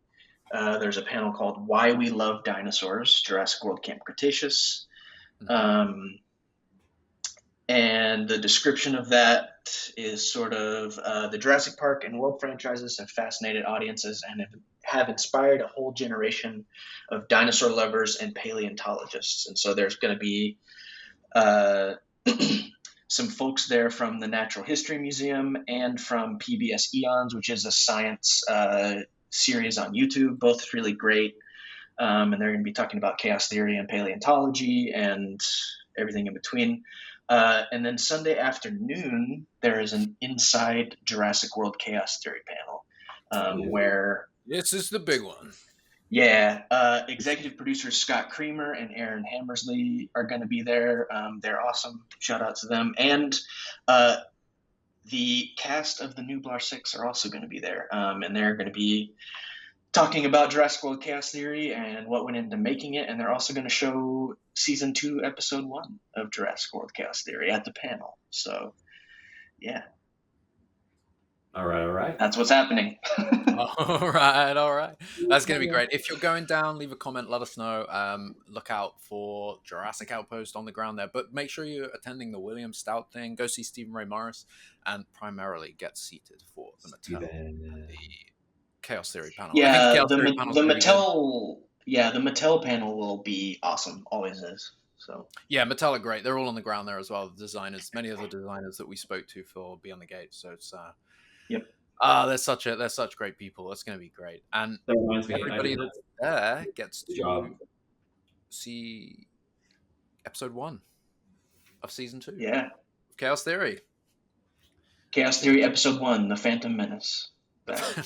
Speaker 2: there's a panel called Why We Love Dinosaurs, Jurassic World Camp Cretaceous. And the description of that is sort of the Jurassic Park and World franchises have fascinated audiences and have inspired a whole generation of dinosaur lovers and paleontologists. And so there's going to be some folks there from the Natural History Museum and from PBS Eons, which is a science series on YouTube, both really great. And they're going to be talking about chaos theory and paleontology and everything in between. And then Sunday afternoon, there is an Inside Jurassic World Chaos Theory panel where...
Speaker 1: This is the big one.
Speaker 2: Yeah. Executive producers Scott Creamer and Aaron Hammersley are going to be there. They're awesome. Shout out to them. And the cast of the new Blar 6 are also going to be there. And they're going to be talking about Jurassic World Chaos Theory and what went into making it, and they're also going to show season 2, episode 1 of Jurassic World Chaos Theory at the panel. So, yeah.
Speaker 3: All right.
Speaker 2: That's what's happening.
Speaker 1: All right. That's going to be great. If you're going down, leave a comment, let us know. Look out for Jurassic Outpost on the ground there, but make sure you're attending the William Stout thing. Go see Stephen Ray Morris, and primarily get seated for the Mattel, the Chaos Theory panel.
Speaker 2: Yeah, the Mattel panel will be awesome. Always is. So
Speaker 1: yeah, Mattel are great. They're all on the ground there as well. The designers, many of the designers that we spoke to for Beyond the Gate. So it's
Speaker 2: yep.
Speaker 1: They're such great people. That's going to be great, and everybody that's there gets to see episode 1 of season 2.
Speaker 2: Yeah,
Speaker 1: Chaos Theory.
Speaker 2: Chaos Theory episode 1, The Phantom Menace. bad.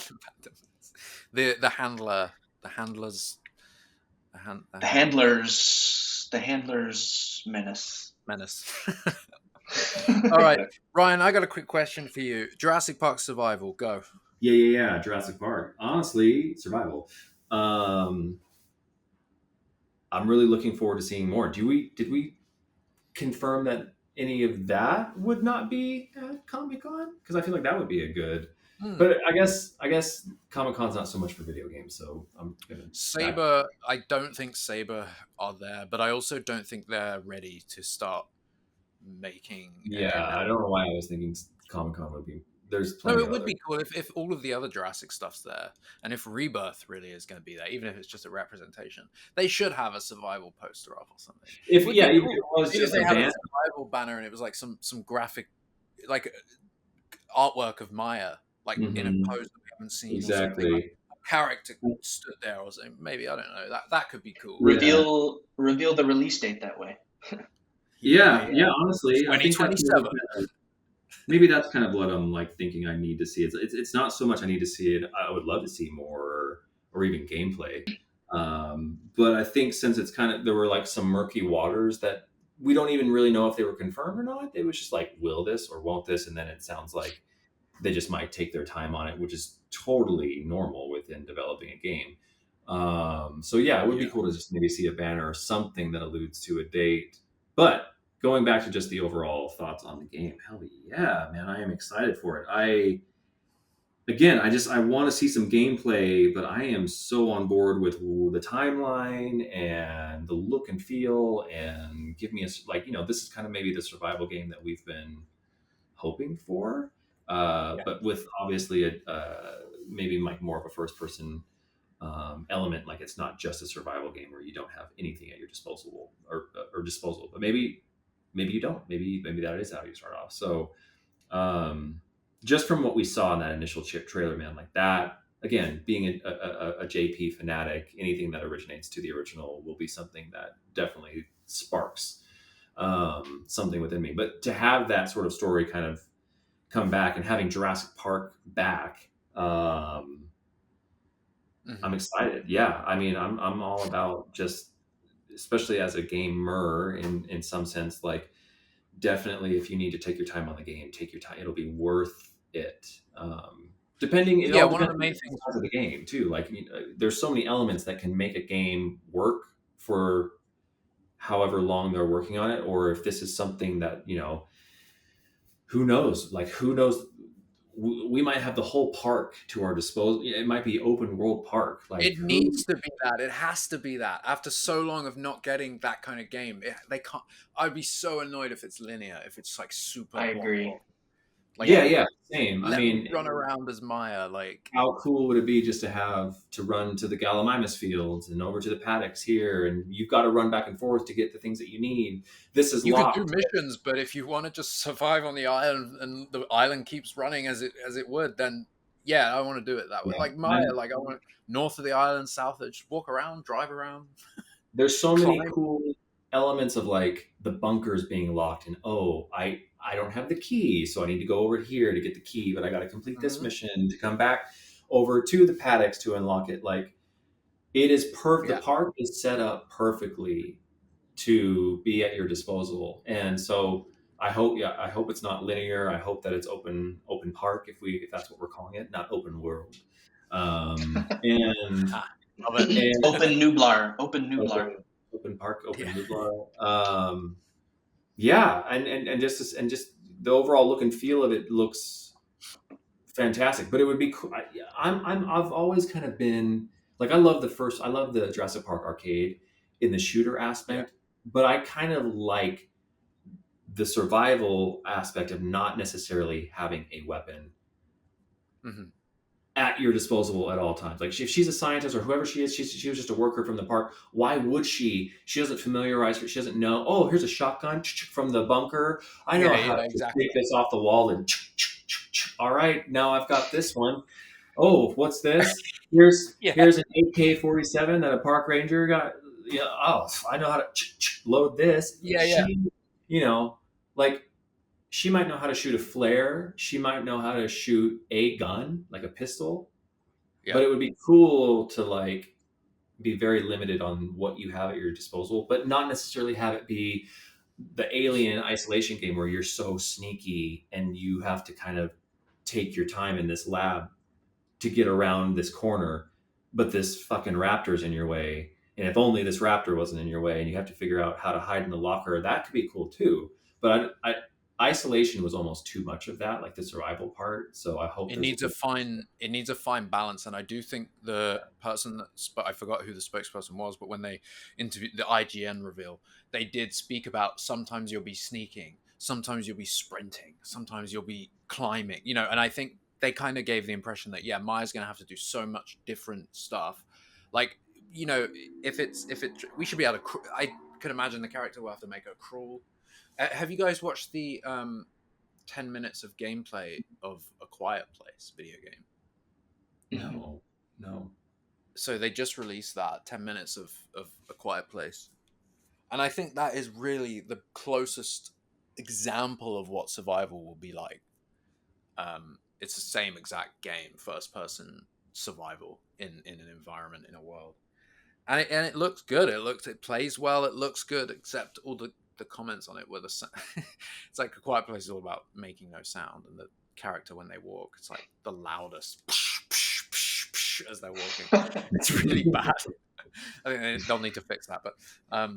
Speaker 1: The handler, the handlers, the
Speaker 2: The
Speaker 1: hand
Speaker 2: handlers menace.
Speaker 1: menace. All right, Ryan, I got a quick question for you. Jurassic Park survival, go.
Speaker 3: Yeah. Jurassic Park. Honestly, survival. Um, I'm really looking forward to seeing more. Did we confirm that any of that would not be at Comic Con? Because I feel like that would be a good.
Speaker 1: Hmm.
Speaker 3: But I guess Comic Con's not so much for video games, so I'm gonna.
Speaker 1: Saber, I don't think Saber are there, but I also don't think they're ready to start making
Speaker 3: Yeah, I don't know why I was thinking Comic Con would be. There's
Speaker 1: No,
Speaker 3: plenty
Speaker 1: it
Speaker 3: of
Speaker 1: would
Speaker 3: other.
Speaker 1: be cool if all of the other Jurassic stuff's there, and if Rebirth really is going to be there, even if it's just a representation. They should have a survival poster up or something.
Speaker 3: If
Speaker 1: It would
Speaker 3: yeah,
Speaker 1: be
Speaker 3: even if
Speaker 1: cool.
Speaker 3: it was
Speaker 1: Maybe if
Speaker 3: just
Speaker 1: they
Speaker 3: a
Speaker 1: had a
Speaker 3: band.
Speaker 1: survival banner and it was like some graphic, like artwork of Maya, like in a
Speaker 3: Mhm,
Speaker 1: pose that we haven't seen or something. Like
Speaker 3: exactly.
Speaker 1: a character stood there or something. Maybe I don't know. That could be cool.
Speaker 3: Yeah.
Speaker 2: Reveal the release date that way.
Speaker 3: Yeah. Honestly, I think that's
Speaker 1: 2027.
Speaker 3: maybe that's kind of what I'm like thinking I need to see. It's not so much I need to see it. I would love to see more or even gameplay. But I think since it's kind of there were like some murky waters that we don't even really know if they were confirmed or not. It was just like will this or won't this, and then it sounds like they just might take their time on it, which is totally normal within developing a game. So yeah, it would be
Speaker 1: Yeah.
Speaker 3: cool to just maybe see a banner or something that alludes to a date. But going back to just the overall thoughts on the game, hell yeah, man, I am excited for it. I want to see some gameplay, but I am so on board with the timeline and the look and feel, and give me this is kind of maybe the survival game that we've been hoping for,
Speaker 1: Yeah.
Speaker 3: but with obviously maybe like more of a first person element. Like it's not just a survival game where you don't have anything at your disposal, but maybe you don't. Maybe that is how you start off. So just from what we saw in that initial trailer, man, like that again, being a JP fanatic, anything that originates to the original will be something that definitely sparks something within me. But to have that sort of story kind of come back and having Jurassic Park back, I'm excited. Yeah, I mean, I'm all about just, especially as a gamer in some sense, like definitely if you need to take your time on the game, take your time. It'll be worth it. It
Speaker 1: Yeah,
Speaker 3: all
Speaker 1: one of
Speaker 3: depends
Speaker 1: the
Speaker 3: on
Speaker 1: main
Speaker 3: the
Speaker 1: things.
Speaker 3: size of the game too. Like there's so many elements that can make a game work for however long they're working on it, or if this is something that who knows? Like who knows? We might have the whole park to our disposal. It might be open world park. Like
Speaker 1: It
Speaker 3: who?
Speaker 1: needs to be that. It has to be that. After so long of not getting that kind of game, they can't. I'd be so annoyed if it's linear. If it's like super
Speaker 2: I
Speaker 1: block
Speaker 2: agree.
Speaker 1: block. Like,
Speaker 3: Yeah, same. I
Speaker 1: let me
Speaker 3: mean,
Speaker 1: run around as Maya. Like,
Speaker 3: how cool would it be just to have to run to the Gallimimus fields and over to the paddocks here, and you've got to run back and forth to get the things that you need. This is
Speaker 1: you could do
Speaker 3: locked.
Speaker 1: missions, but if you want to just survive on the island and the island keeps running as it would, then yeah, I want to do it that way.
Speaker 3: Yeah.
Speaker 1: Like Maya, like I want north of the island, south of just walk around, drive around,
Speaker 3: There's so many
Speaker 1: climb.
Speaker 3: cool elements of like the bunkers being locked, and I don't have the key, so I need to go over here to get the key, but I got to complete this mission to come back over to the paddocks to unlock it. Like it is perfect.
Speaker 1: Yeah.
Speaker 3: The park is set up perfectly to be at your disposal, and so I hope it's not linear. I hope that it's open park if that's what we're calling it, not open world. And
Speaker 1: Love it.
Speaker 2: Open Nublar. Open Nublar.
Speaker 3: open park, open
Speaker 1: Yeah.
Speaker 3: Nublar. Yeah, and just the overall look and feel of it looks fantastic. But it would be cool. I've always kind of been like I love the Jurassic Park arcade in the shooter aspect, but I kind of like the survival aspect of not necessarily having a weapon at your disposal at all times. Like if she's a scientist or whoever she is, she was just a worker from the park. Why would she? She doesn't familiarize her. She doesn't know. Oh, here's a shotgun from the bunker. I know how to take this off the wall and. All right, now I've got this one. Oh, what's this? Here's an AK-47 that a park ranger got. Yeah. Oh, I know how to load this.
Speaker 1: Yeah.
Speaker 3: You know, like she might know how to shoot a flare. She might know how to shoot a gun, like a pistol.
Speaker 1: Yeah.
Speaker 3: But it would be cool to like be very limited on what you have at your disposal, but not necessarily have it be the Alien Isolation game where you're so sneaky and you have to kind of take your time in this lab to get around this corner, but this fucking raptor's in your way. And if only this raptor wasn't in your way, and you have to figure out how to hide in the locker, that could be cool too. But isolation was almost too much of that, like the survival part. So I hope
Speaker 1: It needs a fine balance, and I do think the person that I forgot who the spokesperson was, but when they interviewed the IGN reveal, they did speak about sometimes you'll be sneaking, sometimes you'll be sprinting, sometimes you'll be climbing, and I think they kind of gave the impression that Maya's going to have to do so much different stuff, like we should be able to. I could imagine the character will have to make her crawl. Have you guys watched the 10 minutes of gameplay of A Quiet Place video game?
Speaker 3: No.
Speaker 1: So they just released that 10 minutes of A Quiet Place. And I think that is really the closest example of what survival will be like. It's the same exact game, first person survival in an environment, in a world. And it looks good. It plays well. It looks good, except all the comments on it were it's like A Quiet Place is all about making no sound, and the character when they walk, it's like the loudest as they're walking. It's really bad. I think they'll need to fix that, but I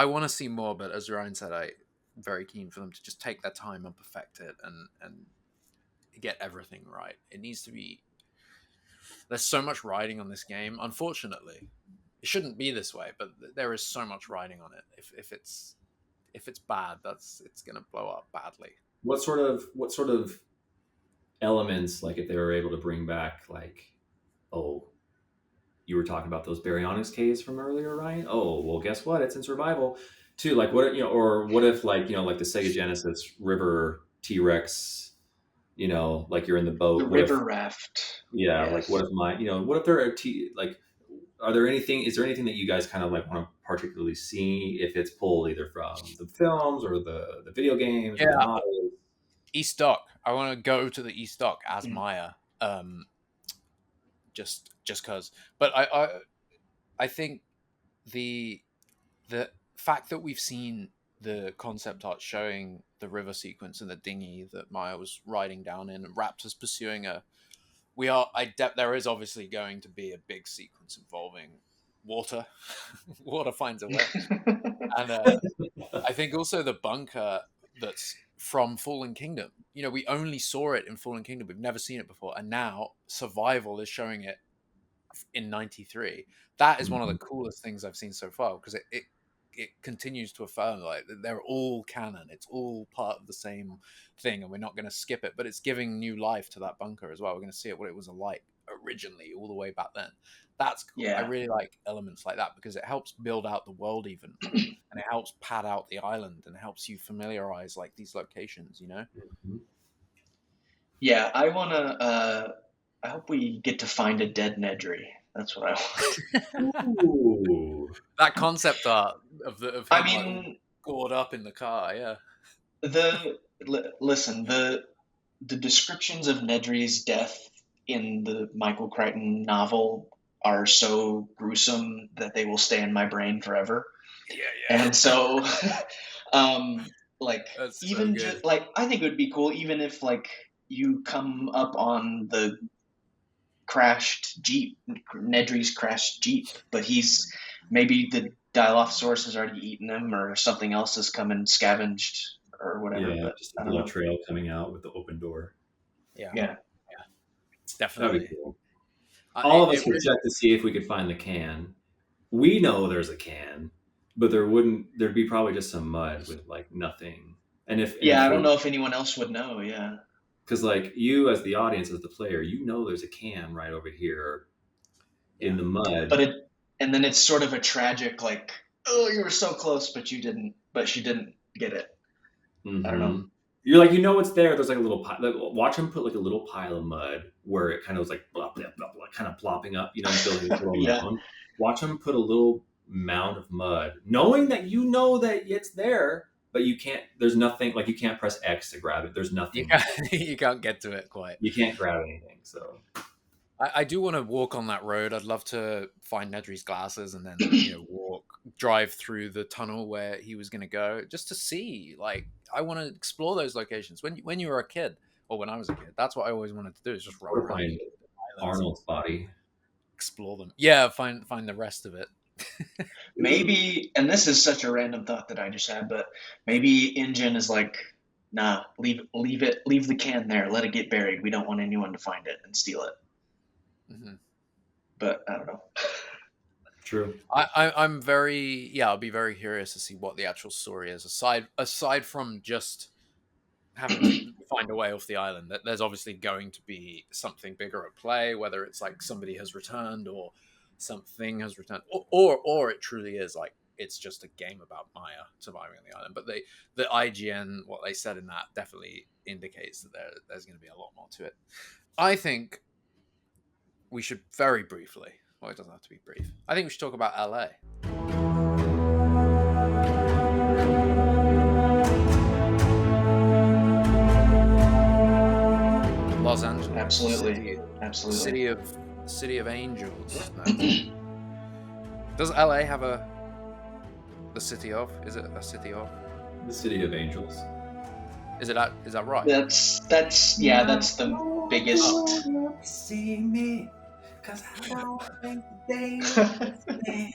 Speaker 1: want to see more. But as Ryan said, I'm very keen for them to just take their time and perfect it and get everything right. It needs to be. There's so much riding on this game, unfortunately. It shouldn't be this way, but there is so much riding on it. If it's bad, it's gonna blow up badly.
Speaker 3: What sort of elements, like if they were able to bring back, like, you were talking about those baryonyx caves from earlier, Ryan? Oh, well, guess what? It's in survival too. Like what, or what if like the Sega Genesis river T-Rex, like you're in the boat.
Speaker 2: The river raft.
Speaker 3: Yeah,
Speaker 2: yes.
Speaker 3: like what if what if there are is there anything that you guys kind of like want to particularly see, if it's pulled either from the films or the video games or the novels?
Speaker 1: East Dock. I want to go to the East Dock as Maya. Just cause. But I think the fact that we've seen the concept art showing the river sequence and the dinghy that Maya was riding down in, and raptors pursuing her. There is obviously going to be a big sequence involving water. Water finds a way. And I think also the bunker that's from Fallen Kingdom. We only saw it in Fallen Kingdom. We've never seen it before. And now Survival is showing it in 93. That is one of the coolest things I've seen so far, because it continues to affirm like they're all canon. It's all part of the same thing, and we're not going to skip it. But it's giving new life to that bunker as well. We're going to see what it was like originally, all the way back then. That's cool.
Speaker 2: Yeah.
Speaker 1: I really like elements like that, because it helps build out the world even, and it helps pad out the island, and helps you familiarize like these locations.
Speaker 2: Yeah, I wanna. I hope we get to find a dead Nedry. That's what I want.
Speaker 3: Ooh.
Speaker 1: That concept art of him,
Speaker 2: I mean,
Speaker 1: like, gored up in the car. Yeah.
Speaker 2: Listen, the descriptions of Nedry's death in the Michael Crichton novel are so gruesome that they will stay in my brain forever.
Speaker 1: Yeah.
Speaker 2: And so, like,
Speaker 1: That's
Speaker 2: even
Speaker 1: so
Speaker 2: just like, I think it would be cool even if like you come up on the crashed Jeep, Nedry's crashed Jeep, but maybe the Dilophosaurus has already eaten him, or something else has come and scavenged or whatever.
Speaker 3: Yeah,
Speaker 2: but
Speaker 3: just a blood trail coming out with the open door.
Speaker 2: Yeah.
Speaker 1: Definitely.
Speaker 3: That'd be cool. All of us would check to see if we could find the can. We know there's a can, but there'd be probably just some mud with like nothing. And
Speaker 2: I don't know if anyone else would know. Yeah.
Speaker 3: Because like you as the audience, as the player, there's a can right over here in the mud.
Speaker 2: And then it's sort of a tragic, like, oh, you were so close, but she didn't get it.
Speaker 3: Mm-hmm.
Speaker 2: I don't know.
Speaker 3: You're like, it's there. There's like a little pile. Like, watch him put like a little pile of mud where it kind of was like blah, blah, blah, blah, kind of plopping up, building a little mound. Watch him put a little mound of mud, knowing that that it's there, but you can't. There's nothing like you can't press X to grab it. There's
Speaker 1: You
Speaker 3: nothing.
Speaker 1: can't, you can't get to it quite.
Speaker 3: You can't grab anything. So
Speaker 1: I do want to walk on that road. I'd love to find Nedry's glasses and then drive through the tunnel where he was going to go, just to see. Like, I want to explore those locations. When you were a kid, or when I was a kid, that's what I always wanted to do, is just run
Speaker 3: or
Speaker 1: around
Speaker 3: find
Speaker 1: the islands,
Speaker 3: Arnold's body.
Speaker 1: explore them. Yeah, find the rest of it.
Speaker 2: Maybe, and this is such a random thought that I just had, but maybe InGen is like, nah, leave the can there, let it get buried. We don't want anyone to find it and steal it.
Speaker 1: Mm-hmm.
Speaker 2: But I don't know.
Speaker 3: True.
Speaker 1: I'm very I'll be very curious to see what the actual story is aside from just having to find a way off the island. That there's obviously going to be something bigger at play, whether it's like somebody has returned or something has returned, or it truly is like it's just a game about Maya surviving on the island. But the IGN, what they said in that, definitely indicates that there's going to be a lot more to it. I think we should very briefly, well, it doesn't have to be brief, I think we should talk about LA. Los Angeles.
Speaker 2: Absolutely.
Speaker 1: City of Angels. No. Does LA have the city of? Is it a city of?
Speaker 3: The City of Angels.
Speaker 1: Is that right?
Speaker 2: That's the biggest.
Speaker 3: See me, 'cause I don't think they understand.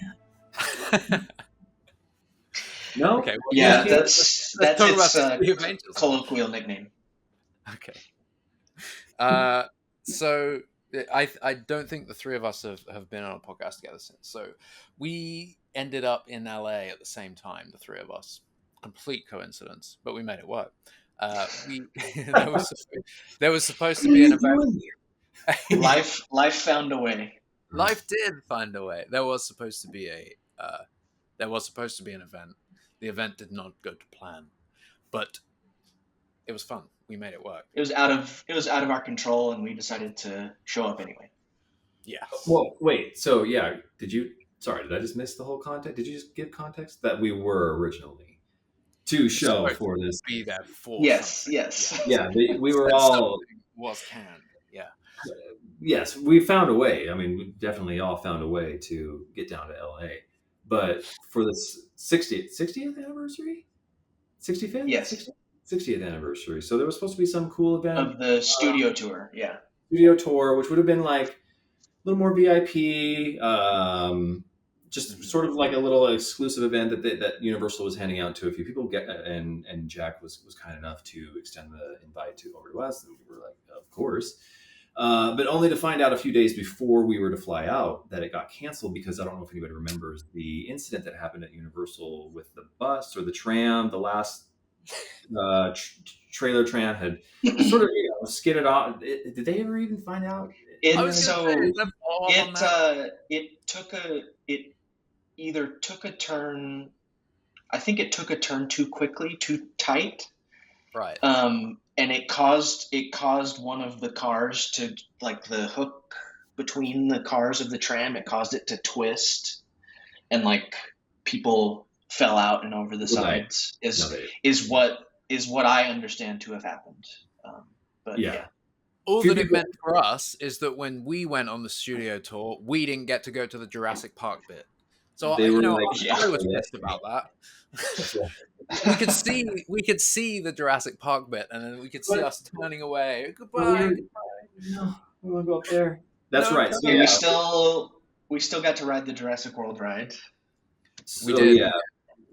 Speaker 3: No.
Speaker 1: Okay. Well,
Speaker 2: Yeah, that's
Speaker 1: talk about
Speaker 2: its
Speaker 1: the City of Angels.
Speaker 2: colloquial nickname.
Speaker 1: Okay. So I don't think the three of us have been on a podcast together since. So we ended up in LA at the same time, the three of us. Complete coincidence, but we made it work. There was supposed to be an event.
Speaker 2: Life found a way.
Speaker 1: Life did find a way. There was supposed to be an event. The event did not go to plan, but it was fun. We made it work.
Speaker 2: It was out of our control, and we decided to show up anyway.
Speaker 1: Yeah.
Speaker 3: Well, wait. So yeah, Sorry, did I just miss the whole context? Did you just give context that we were originally to show for this?
Speaker 1: Be there for
Speaker 2: yes,
Speaker 1: something.
Speaker 2: yes,
Speaker 3: yeah. We were all
Speaker 1: was canned. Yeah.
Speaker 3: Yes, we found a way. I mean, we definitely all found a way to get down to LA. But for the 60th anniversary, 65th,
Speaker 2: yes,
Speaker 3: 60th anniversary. So there was supposed to be some cool event
Speaker 2: of the studio tour. Yeah,
Speaker 3: studio tour, which would have been like a little more VIP. Just sort of like a little exclusive event that Universal was handing out to a few people. And Jack was kind enough to extend the invite over to us, and we were like, of course. But only to find out a few days before we were to fly out that it got canceled, because I don't know if anybody remembers the incident that happened at Universal with the bus or the tram. The last trailer tram had sort of skidded off. Did they ever even find out?
Speaker 2: It either took a turn. I think it took a turn too quickly, too tight.
Speaker 1: Right.
Speaker 2: And it caused one of the cars to, like, the hook between the cars of the tram, it caused it to twist, and like people fell out and over the sides. Is what I understand to have happened. But yeah.
Speaker 1: All that it meant for us is that when we went on the studio tour, we didn't get to go to the Jurassic Park bit. So I was pissed about that. we could see the Jurassic Park bit, and then we could see us turning away. Goodbye.
Speaker 3: No, we want to go up there. That's right.
Speaker 2: So we still got to ride the Jurassic World ride.
Speaker 3: We did, yeah.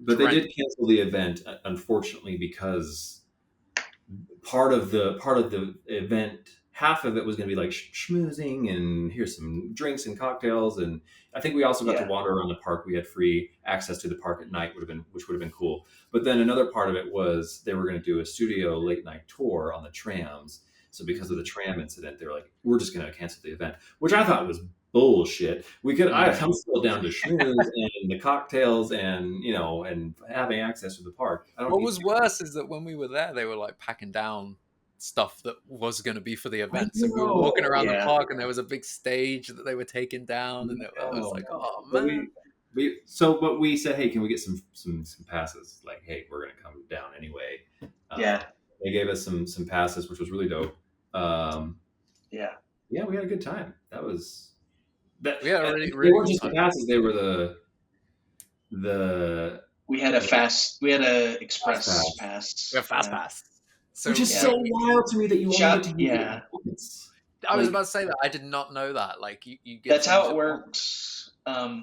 Speaker 3: But they did cancel the event, unfortunately, because part of the event, half of it was going to be like schmoozing and here's some drinks and cocktails, and I think we also got to wander around the park. We had free access to the park at night, which would have been cool. But then another part of it was they were going to do a studio late night tour on the trams. So because of the tram incident, they were like, we're just going to cancel the event, which I thought was bullshit. I'm still down to schmooze and the cocktails and having access to the park.
Speaker 1: What was worse is that when we were there, they were like packing down stuff that was going to be for the event. So we were walking around the park, and there was a big stage that they were taking down, and I was like, oh man.
Speaker 3: But we said, hey, can we get some passes? Like, hey, we're gonna come down anyway.
Speaker 2: Yeah.
Speaker 3: They gave us some passes, which was really dope. Um,
Speaker 2: Yeah.
Speaker 3: yeah, we had a good time. That was that.
Speaker 1: We had a
Speaker 3: They
Speaker 1: really
Speaker 3: weren't
Speaker 1: good
Speaker 3: just the
Speaker 1: time.
Speaker 3: passes; they were the
Speaker 2: We had a express
Speaker 3: pass.
Speaker 2: pass.
Speaker 1: We have fast
Speaker 2: Yeah.
Speaker 1: pass. So
Speaker 3: Which is
Speaker 2: Yeah.
Speaker 3: so wild to me that you only get to use it
Speaker 2: Yeah.
Speaker 3: once.
Speaker 1: I was
Speaker 3: Like,
Speaker 1: about to say that. I did not know that. Like you get
Speaker 2: That's
Speaker 1: to use
Speaker 2: how it
Speaker 1: it once.
Speaker 2: works.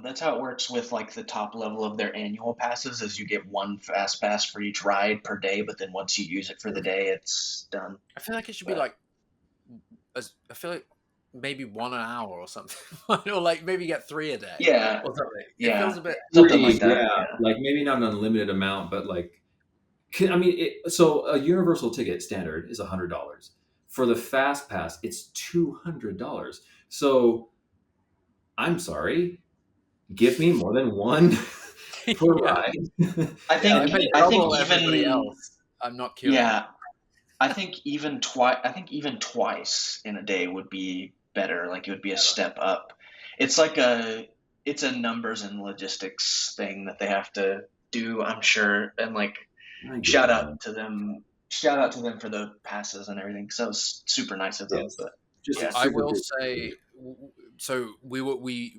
Speaker 2: That's how it works with like the top level of their annual passes, is you get one fast pass for each ride per day, but then once you use it for the day, it's done.
Speaker 1: I feel like it should be
Speaker 2: But
Speaker 1: like, I feel like maybe 1 an hour or something, or like maybe get 3 a day
Speaker 2: yeah,
Speaker 1: or something. It feels
Speaker 2: yeah,
Speaker 1: a bit.
Speaker 2: something
Speaker 3: three,
Speaker 2: like that.
Speaker 3: yeah,
Speaker 2: Yeah.
Speaker 3: like maybe not an unlimited amount, but like, I mean, so a universal ticket standard is $100. For the fast pass, it's $200. So I'm sorry, give me more than one per
Speaker 1: Yeah,
Speaker 3: ride.
Speaker 2: I
Speaker 1: yeah. I
Speaker 2: think
Speaker 1: pay
Speaker 2: I think
Speaker 1: double everybody
Speaker 2: even
Speaker 1: else. I'm not kidding.
Speaker 2: yeah, I think even twice in a day would be better. Like it would be a step up. It's like it's a numbers and logistics thing that they have to do, I'm sure. And like
Speaker 3: I get
Speaker 2: shout
Speaker 3: that.
Speaker 2: out to them. Shout out to them for the passes and everything. So it was super nice of them.
Speaker 3: Yes,
Speaker 2: But
Speaker 3: just
Speaker 2: yeah,
Speaker 1: I
Speaker 3: super
Speaker 1: will
Speaker 3: good.
Speaker 1: say, so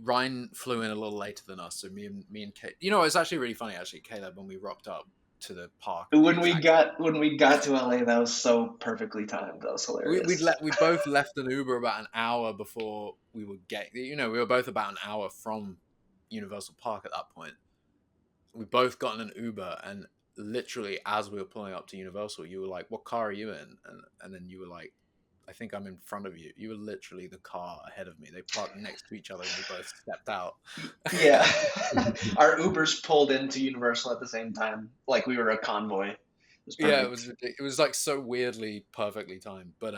Speaker 1: Ryan flew in a little later than us. So me and Kate, it was actually really funny. Actually, Caleb, when we rocked up to the park at the exact,
Speaker 2: when we got to LA, that was so perfectly timed. That was hilarious.
Speaker 1: we both left an Uber about an hour before we would get. We were both about an hour from Universal Park at that point. We both got in an Uber, and literally as we were pulling up to Universal, you were like, "What car are you in?" And then you were like, "I think I'm in front of you." You were literally the car ahead of me. They parked next to each other, and we both stepped out.
Speaker 2: Yeah, our Ubers pulled into Universal at the same time, like we were a convoy. It was
Speaker 1: Yeah,
Speaker 2: perfect.
Speaker 1: it was like so weirdly perfectly timed. But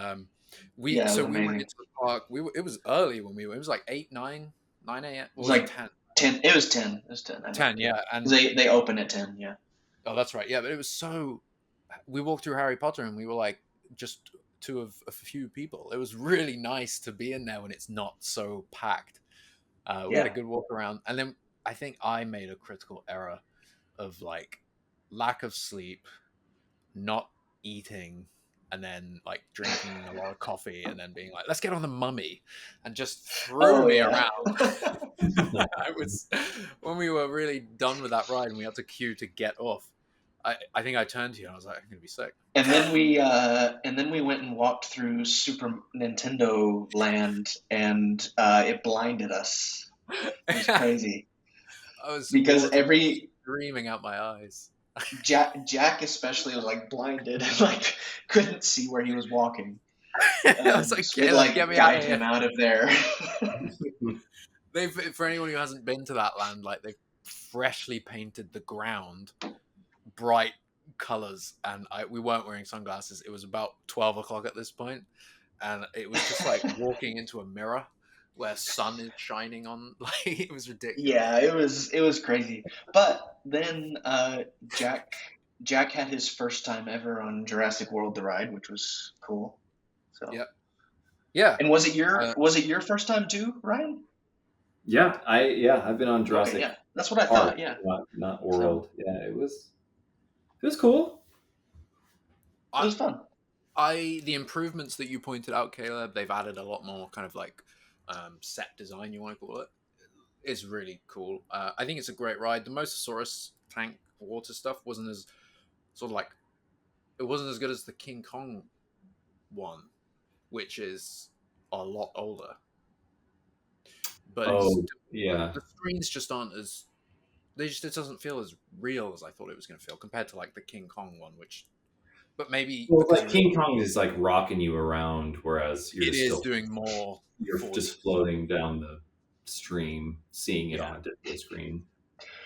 Speaker 2: Yeah, it was
Speaker 1: we went
Speaker 2: amazing.
Speaker 1: into the park. It was early when we were. It was like 8, 9 a.m.
Speaker 2: It
Speaker 1: Or
Speaker 2: was
Speaker 1: was it
Speaker 2: like
Speaker 1: 10?
Speaker 2: 10. It was 10. It was 10. I think.
Speaker 1: 10,
Speaker 2: Yeah,
Speaker 1: yeah.
Speaker 2: because
Speaker 1: And
Speaker 2: they open at 10. Yeah.
Speaker 1: oh, that's right. Yeah, but it was so. We walked through Harry Potter, and we were like just two of a few people. It was really nice to be in there when it's not so packed. We had a
Speaker 2: Yeah.
Speaker 1: good walk around, and then I think I made a critical error of like lack of sleep, not eating, and then like drinking a lot of coffee, and then being like, "Let's get on the Mummy," and just threw
Speaker 2: Oh
Speaker 1: me
Speaker 2: yeah.
Speaker 1: around. I was when we were really done with that ride, and we had to queue to get off. I think I turned to you and I was like, "I'm gonna be sick."
Speaker 2: And then we went and walked through Super Nintendo Land, and it blinded us. It was crazy
Speaker 1: I was
Speaker 2: because
Speaker 1: water
Speaker 2: every
Speaker 1: streaming out my eyes.
Speaker 2: Jack especially was like blinded and like couldn't see where he was walking.
Speaker 1: I was like,
Speaker 2: We'd
Speaker 1: "Caleb, get
Speaker 2: like
Speaker 1: me out
Speaker 2: guide
Speaker 1: of here."
Speaker 2: him out of there.
Speaker 1: For anyone who hasn't been to that land, like they've freshly painted the ground bright colors, and we weren't wearing sunglasses. It was about 12 o'clock at this point, and it was just like walking into a mirror where sun is shining on. Like it was ridiculous.
Speaker 2: Yeah, it was crazy. But then Jack had his first time ever on Jurassic World the ride, which was cool. So,
Speaker 1: Yep. Yeah.
Speaker 2: and
Speaker 1: Uh,
Speaker 2: was it your first time too, Ryan?
Speaker 3: I've been on
Speaker 2: Okay,
Speaker 3: Jurassic
Speaker 2: yeah, that's what I
Speaker 3: Park,
Speaker 2: thought. Yeah.
Speaker 3: not
Speaker 2: So
Speaker 3: World. Yeah, it was cool.
Speaker 2: it
Speaker 1: I,
Speaker 2: was fun.
Speaker 1: the improvements that you pointed out, Caleb, they've added a lot more kind of like set design, you want to call it. Is really cool. I think it's a great ride. The Mosasaurus tank water stuff wasn't as sort of like it wasn't as good as the King Kong one, which is a lot older. But
Speaker 3: Oh yeah,
Speaker 1: the screens just aren't as it doesn't feel as real as I thought it was going to feel compared to like the King Kong one, which but maybe
Speaker 3: well,
Speaker 1: because
Speaker 3: like King Kong is like rocking you around, whereas
Speaker 1: it is doing more
Speaker 3: you're
Speaker 1: 4D.
Speaker 3: just floating down the stream, seeing it
Speaker 1: Yeah,
Speaker 3: on a digital screen.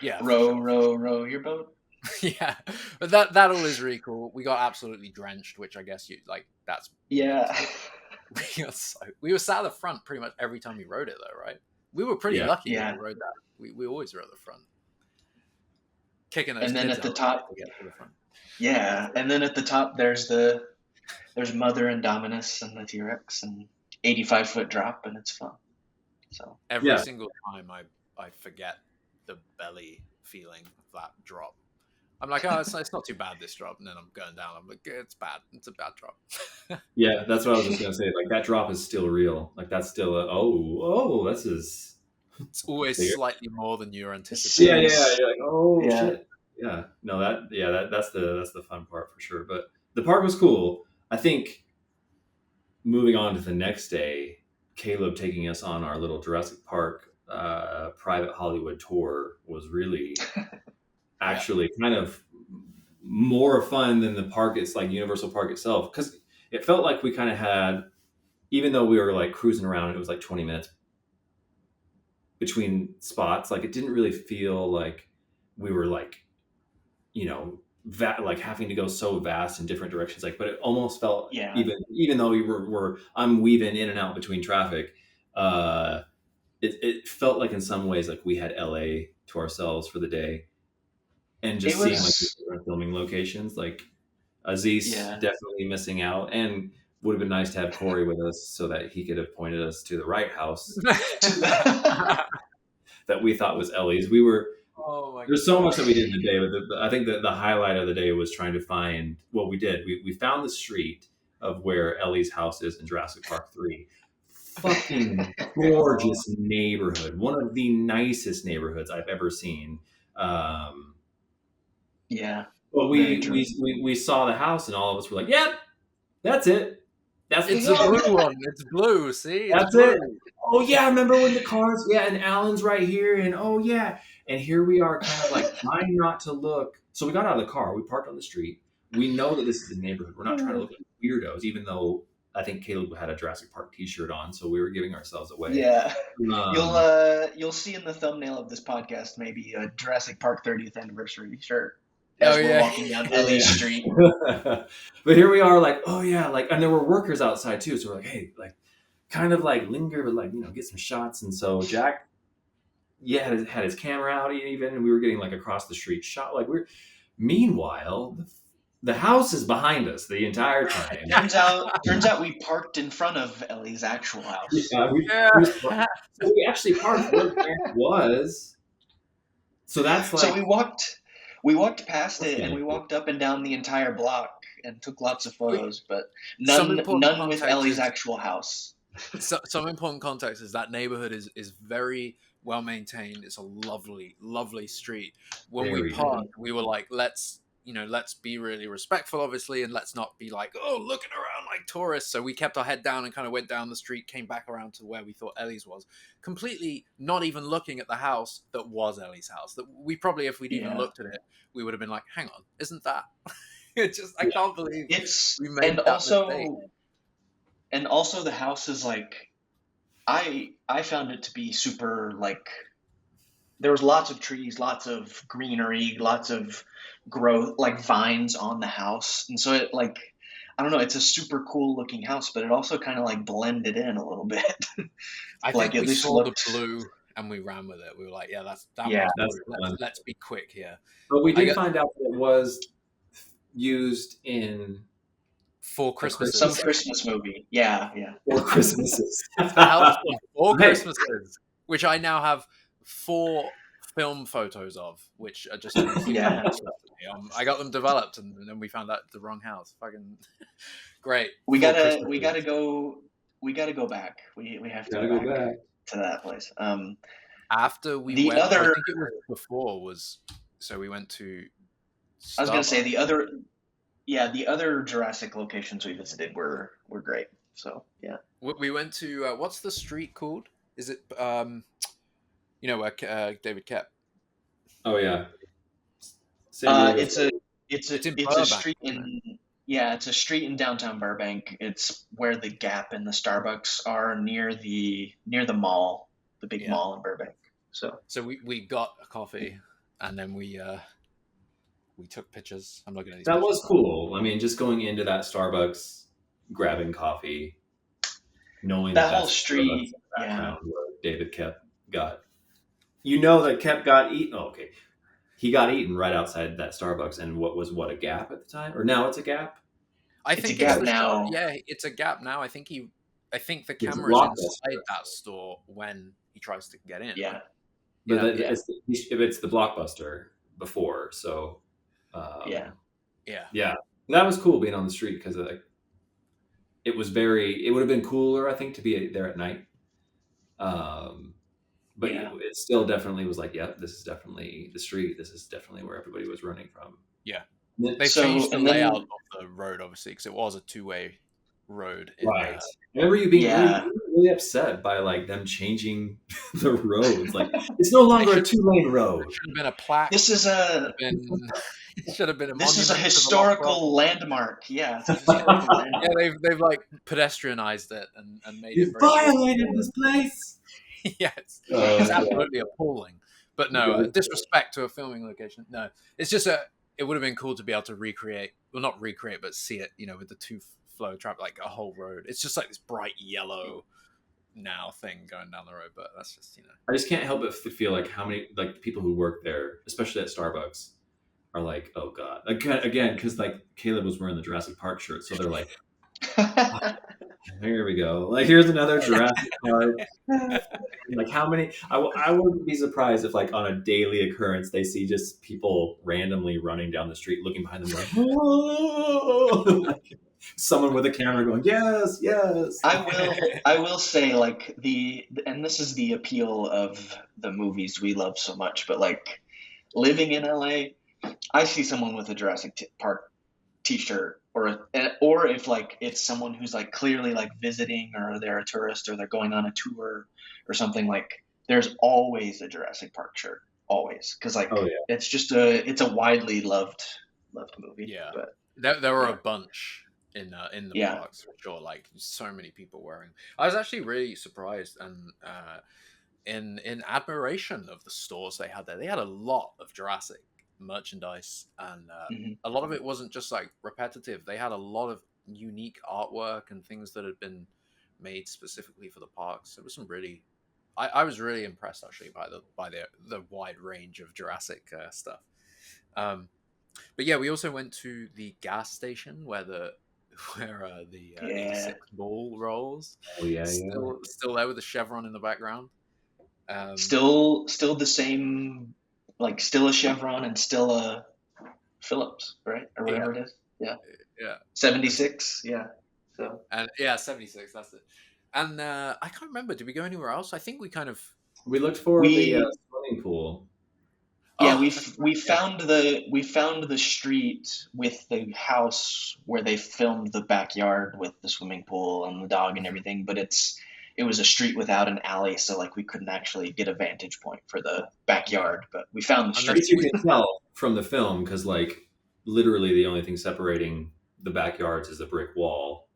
Speaker 1: yeah, for
Speaker 2: Row,
Speaker 1: sure.
Speaker 2: row, row your boat.
Speaker 1: Yeah, but that all is really cool. We got absolutely drenched, which I guess you like. That's meant
Speaker 2: Yeah.
Speaker 1: to be. We were sat at the front pretty much every time we rode it, though, right? We were pretty
Speaker 3: Yeah,
Speaker 1: lucky when we
Speaker 2: Yeah.
Speaker 1: rode that. We always were at the front, kicking those
Speaker 2: And then
Speaker 1: kids
Speaker 2: at the
Speaker 1: out of the way
Speaker 2: top,
Speaker 1: to get to the front.
Speaker 2: yeah, and then at the top there's Mother and Dominus and the T-Rex and 85-foot drop, and it's fun. So
Speaker 1: Every
Speaker 3: yeah.
Speaker 1: single time I forget the belly feeling of that drop. I'm like, oh, it's not too bad, this drop, and then I'm going down. I'm like, it's bad. It's a bad drop.
Speaker 3: Yeah, that's what I was just gonna say. Like that drop is still real. Like that's still this is
Speaker 1: It's always
Speaker 3: bigger.
Speaker 1: slightly more than you're
Speaker 3: Yeah,
Speaker 1: anticipating.
Speaker 3: You're like, oh
Speaker 2: Yeah.
Speaker 3: shit. Yeah. No, that's the fun part for sure. But the park was cool. I think moving on to the next day, Caleb taking us on our little Jurassic Park private Hollywood tour was really actually kind of more fun than the park. It's like Universal Park itself, because it felt like we kind of had, even though we were like cruising around, it was like 20 minutes between spots. Like it didn't really feel like we were like, like having to go so vast in different directions. Like, but it almost felt even though we were I'm weaving in and out between traffic. It felt like in some ways like we had LA to ourselves for the day, and just seeing like different filming locations. Like Aziz definitely missing out, and would have been nice to have Corey with us so that he could have pointed us to the right house that we thought was Ellie's. We were.
Speaker 1: Oh my
Speaker 3: There's so much that we did in the day, but I think that the highlight of the day was trying to find. Well, we did. We found the street of where Ellie's house is in Jurassic Park 3. Fucking gorgeous neighborhood. One of the nicest neighborhoods I've ever seen.
Speaker 2: Yeah.
Speaker 3: But we saw the house and all of us were like, "Yep, that's it.
Speaker 1: It's a blue one. It's blue. See,
Speaker 3: that's it. Oh yeah, I remember when the cars. Yeah, and Alan's right here, and oh yeah, and here we are, kind of like trying not to look. So we got out of the car. We parked on the street. We know that this is a neighborhood. We're not trying to look like weirdos, even though I think Caleb had a Jurassic Park T-shirt on, so we were giving ourselves away.
Speaker 2: Yeah, you'll see in the thumbnail of this podcast maybe a Jurassic Park 30th anniversary shirt as we're walking down LA Street.
Speaker 3: But here we are, like, oh yeah, like, and there were workers outside too, so we're like, hey, like, kind of like linger, but like, get some shots. And so Jack, had his camera out even, and we were getting like across the street shot. Like meanwhile, the house is behind us the entire time.
Speaker 2: Turns out we parked in front of Ellie's actual house.
Speaker 3: Yeah, we actually parked where it was. So that's like.
Speaker 2: So we walked past it, and we walked up and down the entire block and took lots of photos, but none with Ellie's actual house.
Speaker 1: Some important context is that neighborhood is very well maintained. It's a lovely, lovely street. When we parked, we were like, let's be really respectful, obviously, and let's not be like, oh, looking around like tourists. So we kept our head down and kind of went down the street, came back around to where we thought Ellie's was, completely not even looking at the house that was Ellie's house. That we probably, if we'd even looked at it, we would have been like, hang on, isn't that? I can't believe we made that mistake.
Speaker 2: And also the house is like, I found it to be super, like, there was lots of trees, lots of greenery, lots of growth, like vines on the house. And so it, like, I don't know, it's a super cool looking house, but it also kind of like blended in a little bit.
Speaker 1: I think we saw the blue and we ran with it. We were like, yeah, that's let's be quick here.
Speaker 3: But we did find out that it was used in
Speaker 1: 4 Christmases.
Speaker 2: Some Christmas movie. Yeah.
Speaker 3: 4 Christmases.
Speaker 1: The house of 4 Christmases, which I now have 4 film photos of, which are just I got them developed, and then we found out the wrong house. Fucking great.
Speaker 2: We gotta go back. We have to go back to that place.
Speaker 1: After we went, I think it was before was. So we went to. Starbucks.
Speaker 2: I was gonna say the other Jurassic locations we visited were great. So yeah,
Speaker 1: we went to what's the street called? Is it where David kept?
Speaker 3: Oh yeah.
Speaker 2: It's a street it's a street in downtown Burbank. It's where the Gap and the Starbucks are near the mall, the big mall in Burbank. So
Speaker 1: we got a coffee, and then we took pictures. I'm looking at these.
Speaker 3: That was cool. I mean, just going into that Starbucks, grabbing coffee, knowing
Speaker 2: that whole street,
Speaker 3: where David Kep got. That Kep got eaten. Oh, okay. He got eaten right outside that Starbucks, and a Gap at the time, or now it's a Gap.
Speaker 1: I think it's a Gap now. Yeah, it's a Gap now. I think the camera is inside that store when he tries to get in.
Speaker 2: Yeah.
Speaker 3: but
Speaker 1: Yeah.
Speaker 3: it's the Blockbuster before, so
Speaker 2: Yeah.
Speaker 3: yeah, that was cool being on the street because it was very. It would have been cooler, I think, to be there at night. But
Speaker 2: Yeah.
Speaker 3: it still definitely was like, yep, this is definitely the street. This is definitely where everybody was running from.
Speaker 1: Yeah.
Speaker 3: Then-
Speaker 1: They've
Speaker 2: So,
Speaker 1: changed the
Speaker 2: and
Speaker 1: layout
Speaker 2: then,
Speaker 1: of the road, obviously, because it was a two-way road in
Speaker 3: Right.
Speaker 1: base.
Speaker 3: I remember you being
Speaker 2: yeah,
Speaker 3: really upset by like them changing the roads. Like it's no
Speaker 1: They
Speaker 3: longer a
Speaker 1: should,
Speaker 3: 2-lane road.
Speaker 1: should have been a plaque.
Speaker 2: this is a
Speaker 1: Been it should have been a
Speaker 2: this is a
Speaker 1: monument to the lost world.
Speaker 2: historical landmark. Yeah, it's a historical
Speaker 1: Yeah,
Speaker 2: landmark.
Speaker 1: they've like pedestrianized it and made it
Speaker 3: You
Speaker 1: very
Speaker 3: violated this place.
Speaker 1: yeah, it's
Speaker 3: Oh,
Speaker 1: absolutely appalling. But no,
Speaker 3: God.
Speaker 1: disrespect to a filming location. No, it's just it would have been cool to be able to recreate, well, not recreate, but see it, with the two flow traffic, like a whole road. It's just like this bright yellow now thing going down the road, but that's just
Speaker 3: I just can't help but feel like how many like people who work there, especially at Starbucks, are like, oh god, again, because like Caleb was wearing the Jurassic Park shirt, so they're like, here we go, like here's another Jurassic Park. Like how many? I wouldn't be surprised if like on a daily occurrence they see just people randomly running down the street, looking behind them, like, whoa! Like, someone with a camera going, yes, yes.
Speaker 2: I will say like and this is the appeal of the movies we love so much, but like living in LA, I see someone with a Jurassic Park T-shirt, or if like it's someone who's like clearly like visiting, or they're a tourist, or they're going on a tour or something, like there's always a Jurassic Park shirt, always, because like
Speaker 3: Oh yeah.
Speaker 2: it's a widely loved movie.
Speaker 1: Yeah.
Speaker 2: But
Speaker 1: there were
Speaker 2: yeah.
Speaker 1: a bunch in the
Speaker 2: Yeah.
Speaker 1: parks for sure. Like so many people wearing. I was actually really surprised and in admiration of the stores they had there. They had a lot of Jurassic merchandise, and
Speaker 2: Mhm.
Speaker 1: a lot of it wasn't just like repetitive. They had a lot of unique artwork and things that had been made specifically for the parks. It was some really. I was really impressed actually by the wide range of Jurassic stuff. But yeah, we also went to the gas station where the 86 ball rolls.
Speaker 3: Oh yeah,
Speaker 1: Still there with the chevron in the background.
Speaker 2: Still the same, like still a Chevron and still a Phillips, right? Or whatever it is. Yeah.
Speaker 1: Yeah.
Speaker 2: 76. Yeah. So.
Speaker 1: And yeah, 76. That's it. And I can't remember. Did we go anywhere else? I think we kind of.
Speaker 3: we looked for the swimming pool.
Speaker 2: Yeah,
Speaker 1: Oh,
Speaker 2: we found the street with the house where they filmed the backyard with the swimming pool and the dog and everything, but it was a street without an alley, so like we couldn't actually get a vantage point for the backyard, but we found the street.
Speaker 3: Which you can tell from the film because like literally the only thing separating the backyards is a brick wall.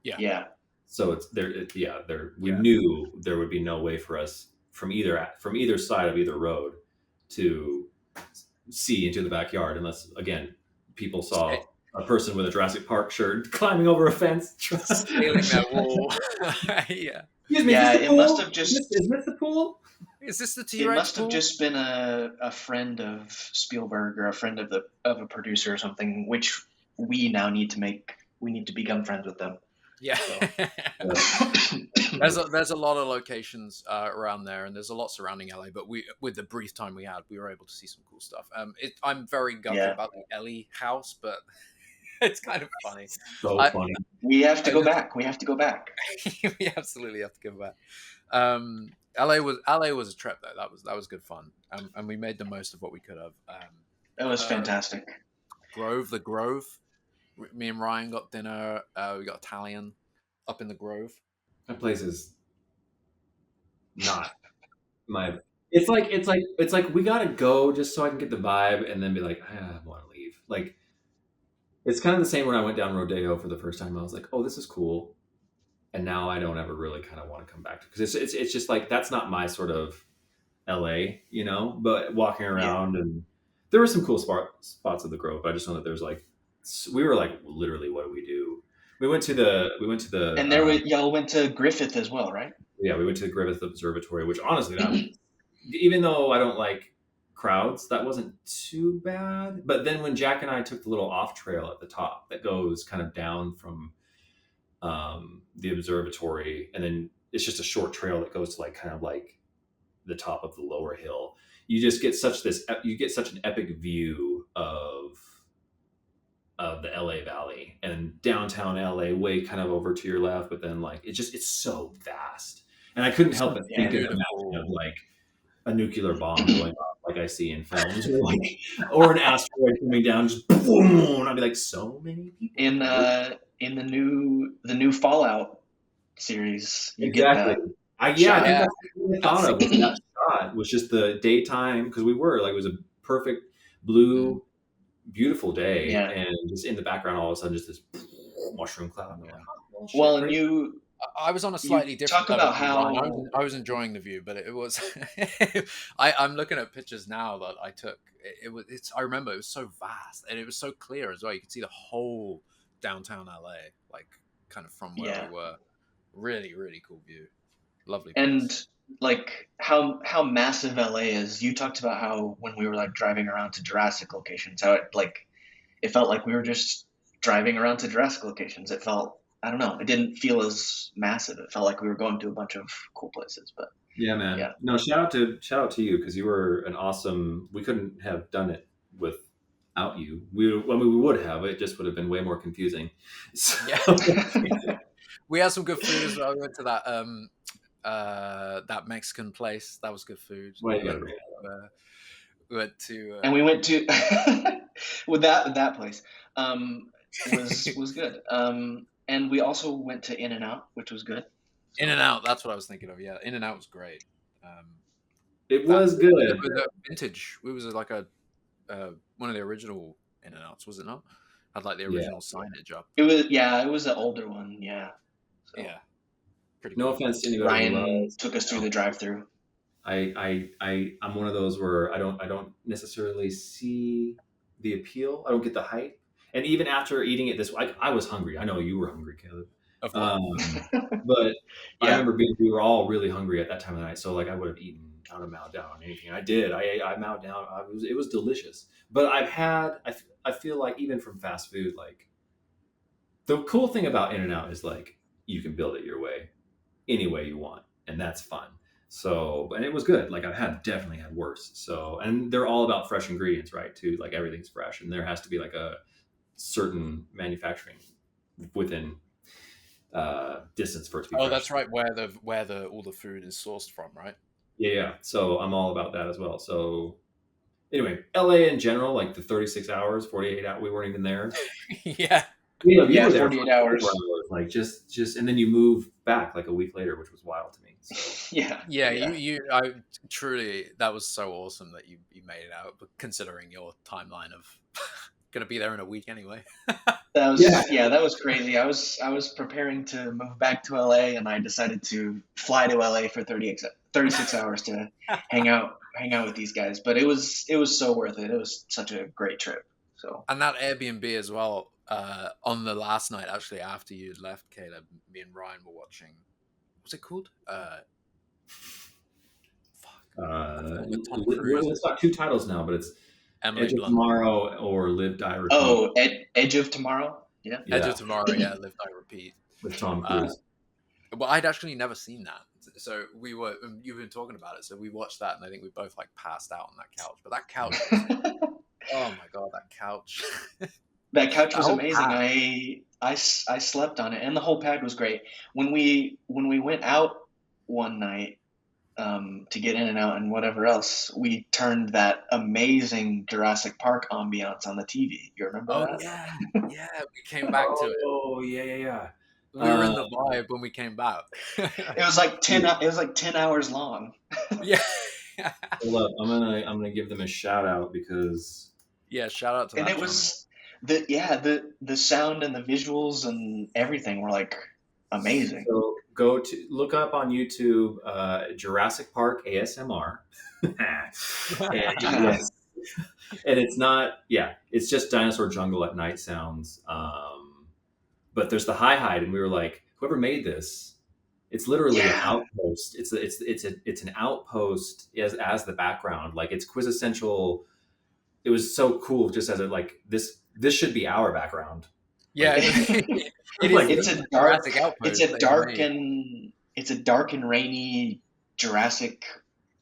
Speaker 2: Yeah.
Speaker 3: So it's there. We knew there would be no way for us from either side of either road to see into the backyard unless again people saw a person with a Jurassic Park shirt climbing over a fence,
Speaker 1: scaling that wall. Yeah.
Speaker 3: Excuse me,
Speaker 2: Yeah,
Speaker 3: is this the
Speaker 2: it
Speaker 3: pool?
Speaker 2: must have just
Speaker 3: Is this the pool?
Speaker 1: Is this the
Speaker 2: it
Speaker 1: T-Rex
Speaker 2: must have
Speaker 1: pool?
Speaker 2: just been a friend of Spielberg or a friend of a producer or something, which we now need to become friends with them.
Speaker 1: Yeah.
Speaker 2: So.
Speaker 1: there's a lot of locations around there, and there's a lot surrounding LA. But with the brief time we had, we were able to see some cool stuff. I'm very gutsy about the Ellie house, but it's kind of funny.
Speaker 3: So funny.
Speaker 2: We have to go back. We
Speaker 1: We absolutely have to go back. LA was a trip though. That was good fun, and we made the most of what we could have.
Speaker 2: That was fantastic.
Speaker 1: The Grove. Me and Ryan got dinner. We got Italian up in the Grove.
Speaker 3: That place is not my. It's like we gotta go just so I can get the vibe and then be like, I want to leave. Like it's kind of the same when I went down Rodeo for the first time. I was like, oh, this is cool, and now I don't ever really kind of want to come back to because it's just like that's not my sort of LA, But walking around and there were some cool spots of the Grove. But I just know that there's like we were like literally what do we do? We went to the
Speaker 2: And y'all went to Griffith as well, right?
Speaker 3: Yeah, we went to the Griffith Observatory, which honestly, even though I don't like crowds, that wasn't too bad. But then when Jack and I took the little off trail at the top that goes kind of down from the observatory, and then it's just a short trail that goes to like kind of like the top of the lower hill, you just get such an epic view of the LA Valley and downtown LA way kind of over to your left, but then like it's so vast. And I couldn't help but think and imagine of like a nuclear bomb going off like I see in films, or an asteroid coming down, just boom, and I'd be like, so many people.
Speaker 2: In the new Fallout series, you
Speaker 3: exactly.
Speaker 2: get that.
Speaker 3: I think that's what I thought of. That shot was just the daytime, because we were like, it was a perfect blue, beautiful day, and just in the background, all of a sudden, just this mushroom cloud.
Speaker 2: Yeah. Well, and
Speaker 1: I was on a slightly different level.
Speaker 2: Talk about how
Speaker 1: I was enjoying the view, but it was. I'm looking at pictures now that I took. I remember it was so vast and it was so clear as well. You could see the whole downtown LA, like kind of from where we were. Really, really cool view. Lovely place.
Speaker 2: And like how massive LA is. You talked about how when we were like driving around to Jurassic locations, how it felt like we were just driving around to Jurassic locations. It felt, I don't know, it didn't feel as massive. It felt like we were going to a bunch of cool places. But
Speaker 3: yeah, man. Yeah. No, shout out to you, because you were an awesome. We couldn't have done it without you. We would have. It just would have been way more confusing. So.
Speaker 1: Yeah. We had some good food as well. We went to that Mexican place. That was good food.
Speaker 3: Well,
Speaker 1: we went to
Speaker 2: and we went to with that place was good. And we also went to In-N-Out, which was good.
Speaker 1: So. In-N-Out, that's what I was thinking of. Yeah, In-N-Out was great.
Speaker 3: It was good.
Speaker 1: It was vintage. It was like one of the original In-N-Outs, was it not? Had like the original signage up.
Speaker 2: It was an older one. Yeah. So.
Speaker 1: Yeah. Pretty
Speaker 3: no offense to anybody.
Speaker 2: Ryan took us through the drive-through.
Speaker 3: I'm one of those where I don't necessarily see the appeal. I don't get the hype. And even after eating it I was hungry. I know you were hungry, Caleb. But I remember we were all really hungry at that time of the night. So like I would have eaten, I would have mowed down on anything. I did. I mowed down. It was delicious. But I feel like even from fast food, like the cool thing about In-N-Out is like you can build it your way, any way you want, and that's fun. So, and it was good. Like I've definitely had worse. So, and they're all about fresh ingredients, right? Too, like everything's fresh, and there has to be like a certain manufacturing within distance for it to be fresh.
Speaker 1: That's right. Where all the food is sourced from, right?
Speaker 3: Yeah. So I'm all about that as well. So anyway, LA in general, like the 36 hours, 48 hours, we weren't even there.
Speaker 1: Yeah.
Speaker 3: You were there
Speaker 2: 48 hours.
Speaker 3: Like just, and then you move back like a week later, which was wild to me. So.
Speaker 1: Yeah. I truly, that was so awesome that you made it out. But considering your timeline of going to be there in a week anyway.
Speaker 2: That was crazy. I was preparing to move back to LA, and I decided to fly to LA for 36 hours to hang out with these guys. But it was so worth it. It was such a great trip. So,
Speaker 1: and that Airbnb as well. On the last night, actually, after you left, Caleb, me and Ryan were watching. What's it called?
Speaker 3: It's got two titles now, but it's Edge of Tomorrow or Live Die Repeat.
Speaker 2: Oh, Edge of Tomorrow. Yeah.
Speaker 1: Edge of Tomorrow. Yeah, Live Die Repeat
Speaker 3: with Tom Cruise.
Speaker 1: Well, I'd actually never seen that, so you've been talking about it, so we watched that, and I think we both like passed out on that couch. But that couch, oh my god, that couch.
Speaker 2: That couch was amazing. I slept on it, and the whole pad was great. When we went out one night to get In-N-Out and whatever else, we turned that amazing Jurassic Park ambiance on the TV. You remember that?
Speaker 1: Yeah, we came back to it.
Speaker 3: Oh yeah.
Speaker 1: We were in the vibe when we came back.
Speaker 2: It was like 10 hours long.
Speaker 1: Yeah.
Speaker 3: Hold up, I'm gonna give them a shout out because
Speaker 1: shout out to
Speaker 2: and
Speaker 1: that.
Speaker 2: It was the sound and the visuals and everything were like amazing.
Speaker 3: So look up on YouTube Jurassic Park ASMR. and it's not it's just dinosaur jungle at night sounds. But there's the hi-hat, and we were like, whoever made this, it's literally an outpost. It's an outpost as the background. Like it's quintessential. It was so cool just as this should be our background.
Speaker 1: Yeah,
Speaker 2: it's a dark and rainy Jurassic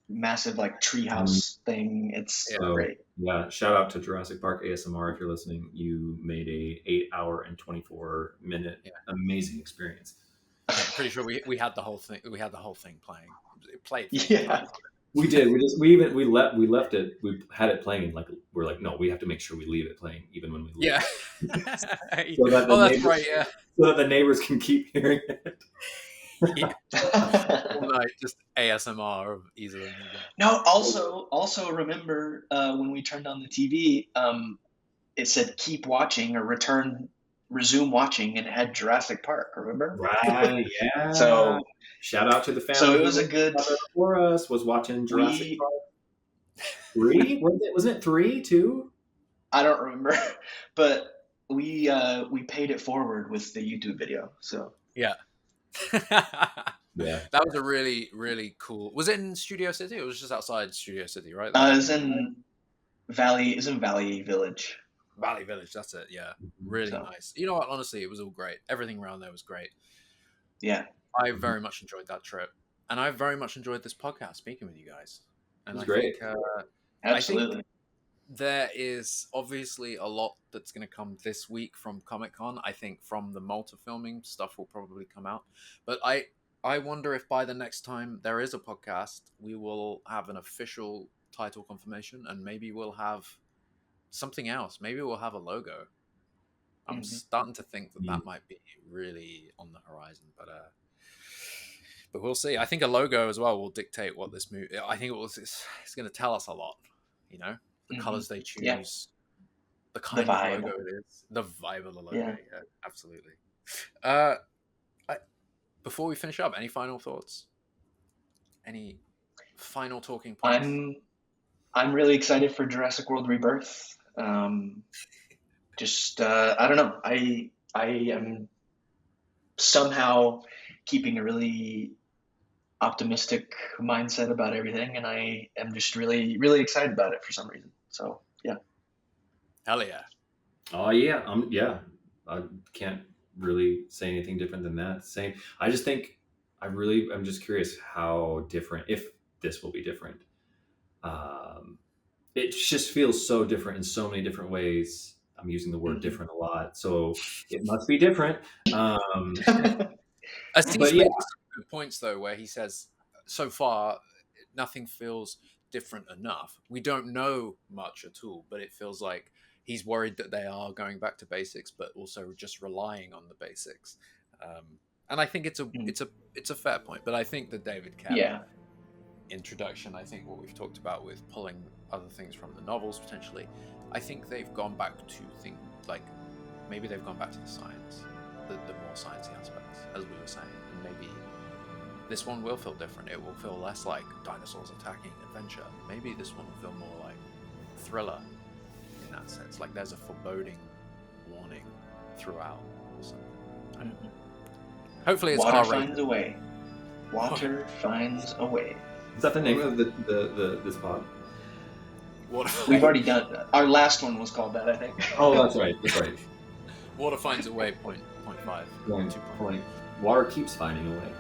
Speaker 2: massive like treehouse thing. It's
Speaker 1: Yeah.
Speaker 3: So,
Speaker 2: great.
Speaker 3: yeah, shout out to Jurassic Park ASMR if you're listening. You made a 8 hour and 24-minute
Speaker 1: Yeah.
Speaker 3: amazing experience.
Speaker 1: Yeah, I'm pretty sure we had the whole thing. We had the whole thing playing. It played. For
Speaker 2: Yeah.
Speaker 3: We did. We left it. We had it playing. Like we're like, no, we have to make sure we leave it playing even when we leave.
Speaker 1: Yeah.
Speaker 3: So that the
Speaker 1: Oh, that's
Speaker 3: neighbors,
Speaker 1: right. Yeah.
Speaker 3: so that the neighbors can keep hearing it.
Speaker 1: Yeah. All night, just ASMR of easily.
Speaker 2: No, also remember when we turned on the TV, it said keep watching or resume watching, and it had Jurassic Park, remember?
Speaker 3: Right, yeah.
Speaker 2: So
Speaker 3: shout out to the family.
Speaker 2: So it was a good
Speaker 3: for us was watching Jurassic Park 3. Wasn't it 3 too?
Speaker 2: I don't remember, but we paid it forward with the YouTube video. So
Speaker 1: yeah.
Speaker 3: Yeah,
Speaker 1: that was a really, really cool. Was it in Studio City? It was just outside Studio City, right?
Speaker 2: It was in Valley Village.
Speaker 1: Valley Village, that's it. Yeah, really nice. You know what? Honestly, it was all great. Everything around there was great.
Speaker 2: Yeah,
Speaker 1: I very much enjoyed that trip, and I very much enjoyed this podcast speaking with you guys. And
Speaker 3: it was great.
Speaker 2: Absolutely.
Speaker 1: I think there is obviously a lot that's going to come this week from Comic-Con. I think from the Malta filming, stuff will probably come out. But I wonder if by the next time there is a podcast, we will have an official title confirmation, and maybe we'll have something else. Maybe we'll have a logo. I'm starting to think that might be really on the horizon, but we'll see. I think a logo as well will dictate what this movie. I think it's going to tell us a lot. You know, the colors they choose, the kind of logo it is, the vibe of the logo. Yeah, absolutely. Before we finish up, any final thoughts? Any final talking points?
Speaker 2: I'm really excited for Jurassic World Rebirth. Just I don't know. I am somehow keeping a really optimistic mindset about everything, and I am just really, really excited about it for some reason. So yeah.
Speaker 1: Hell yeah.
Speaker 3: Oh yeah. Yeah. I can't really say anything different than that. Same. I just think I'm just curious how different, if this will be different. It just feels so different in so many different ways. I'm using the word different a lot, so it must be different.
Speaker 1: Aziz makes some good points though, where he says, so far, nothing feels different enough. We don't know much at all, but it feels like he's worried that they are going back to basics, but also just relying on the basics. And I think it's a fair point. But I think the David Cameron introduction, I think what we've talked about with pulling other things from the novels potentially, I think they've gone back to think like maybe they've gone back to the science, the more sciencey aspects, as we were saying, and maybe this one will feel different. It will feel less like dinosaurs attacking adventure. Maybe this one will feel more like thriller in that sense. Like there's a foreboding warning throughout or something. I don't know. Hopefully it's
Speaker 2: Water finds a way. Water finds a way.
Speaker 3: Is that the name of this pod?
Speaker 2: We've already done that. Our last one was called that, I think.
Speaker 3: Oh, that's right. That's right.
Speaker 1: Water finds a way. Point 5.
Speaker 3: Point. Water keeps finding a way.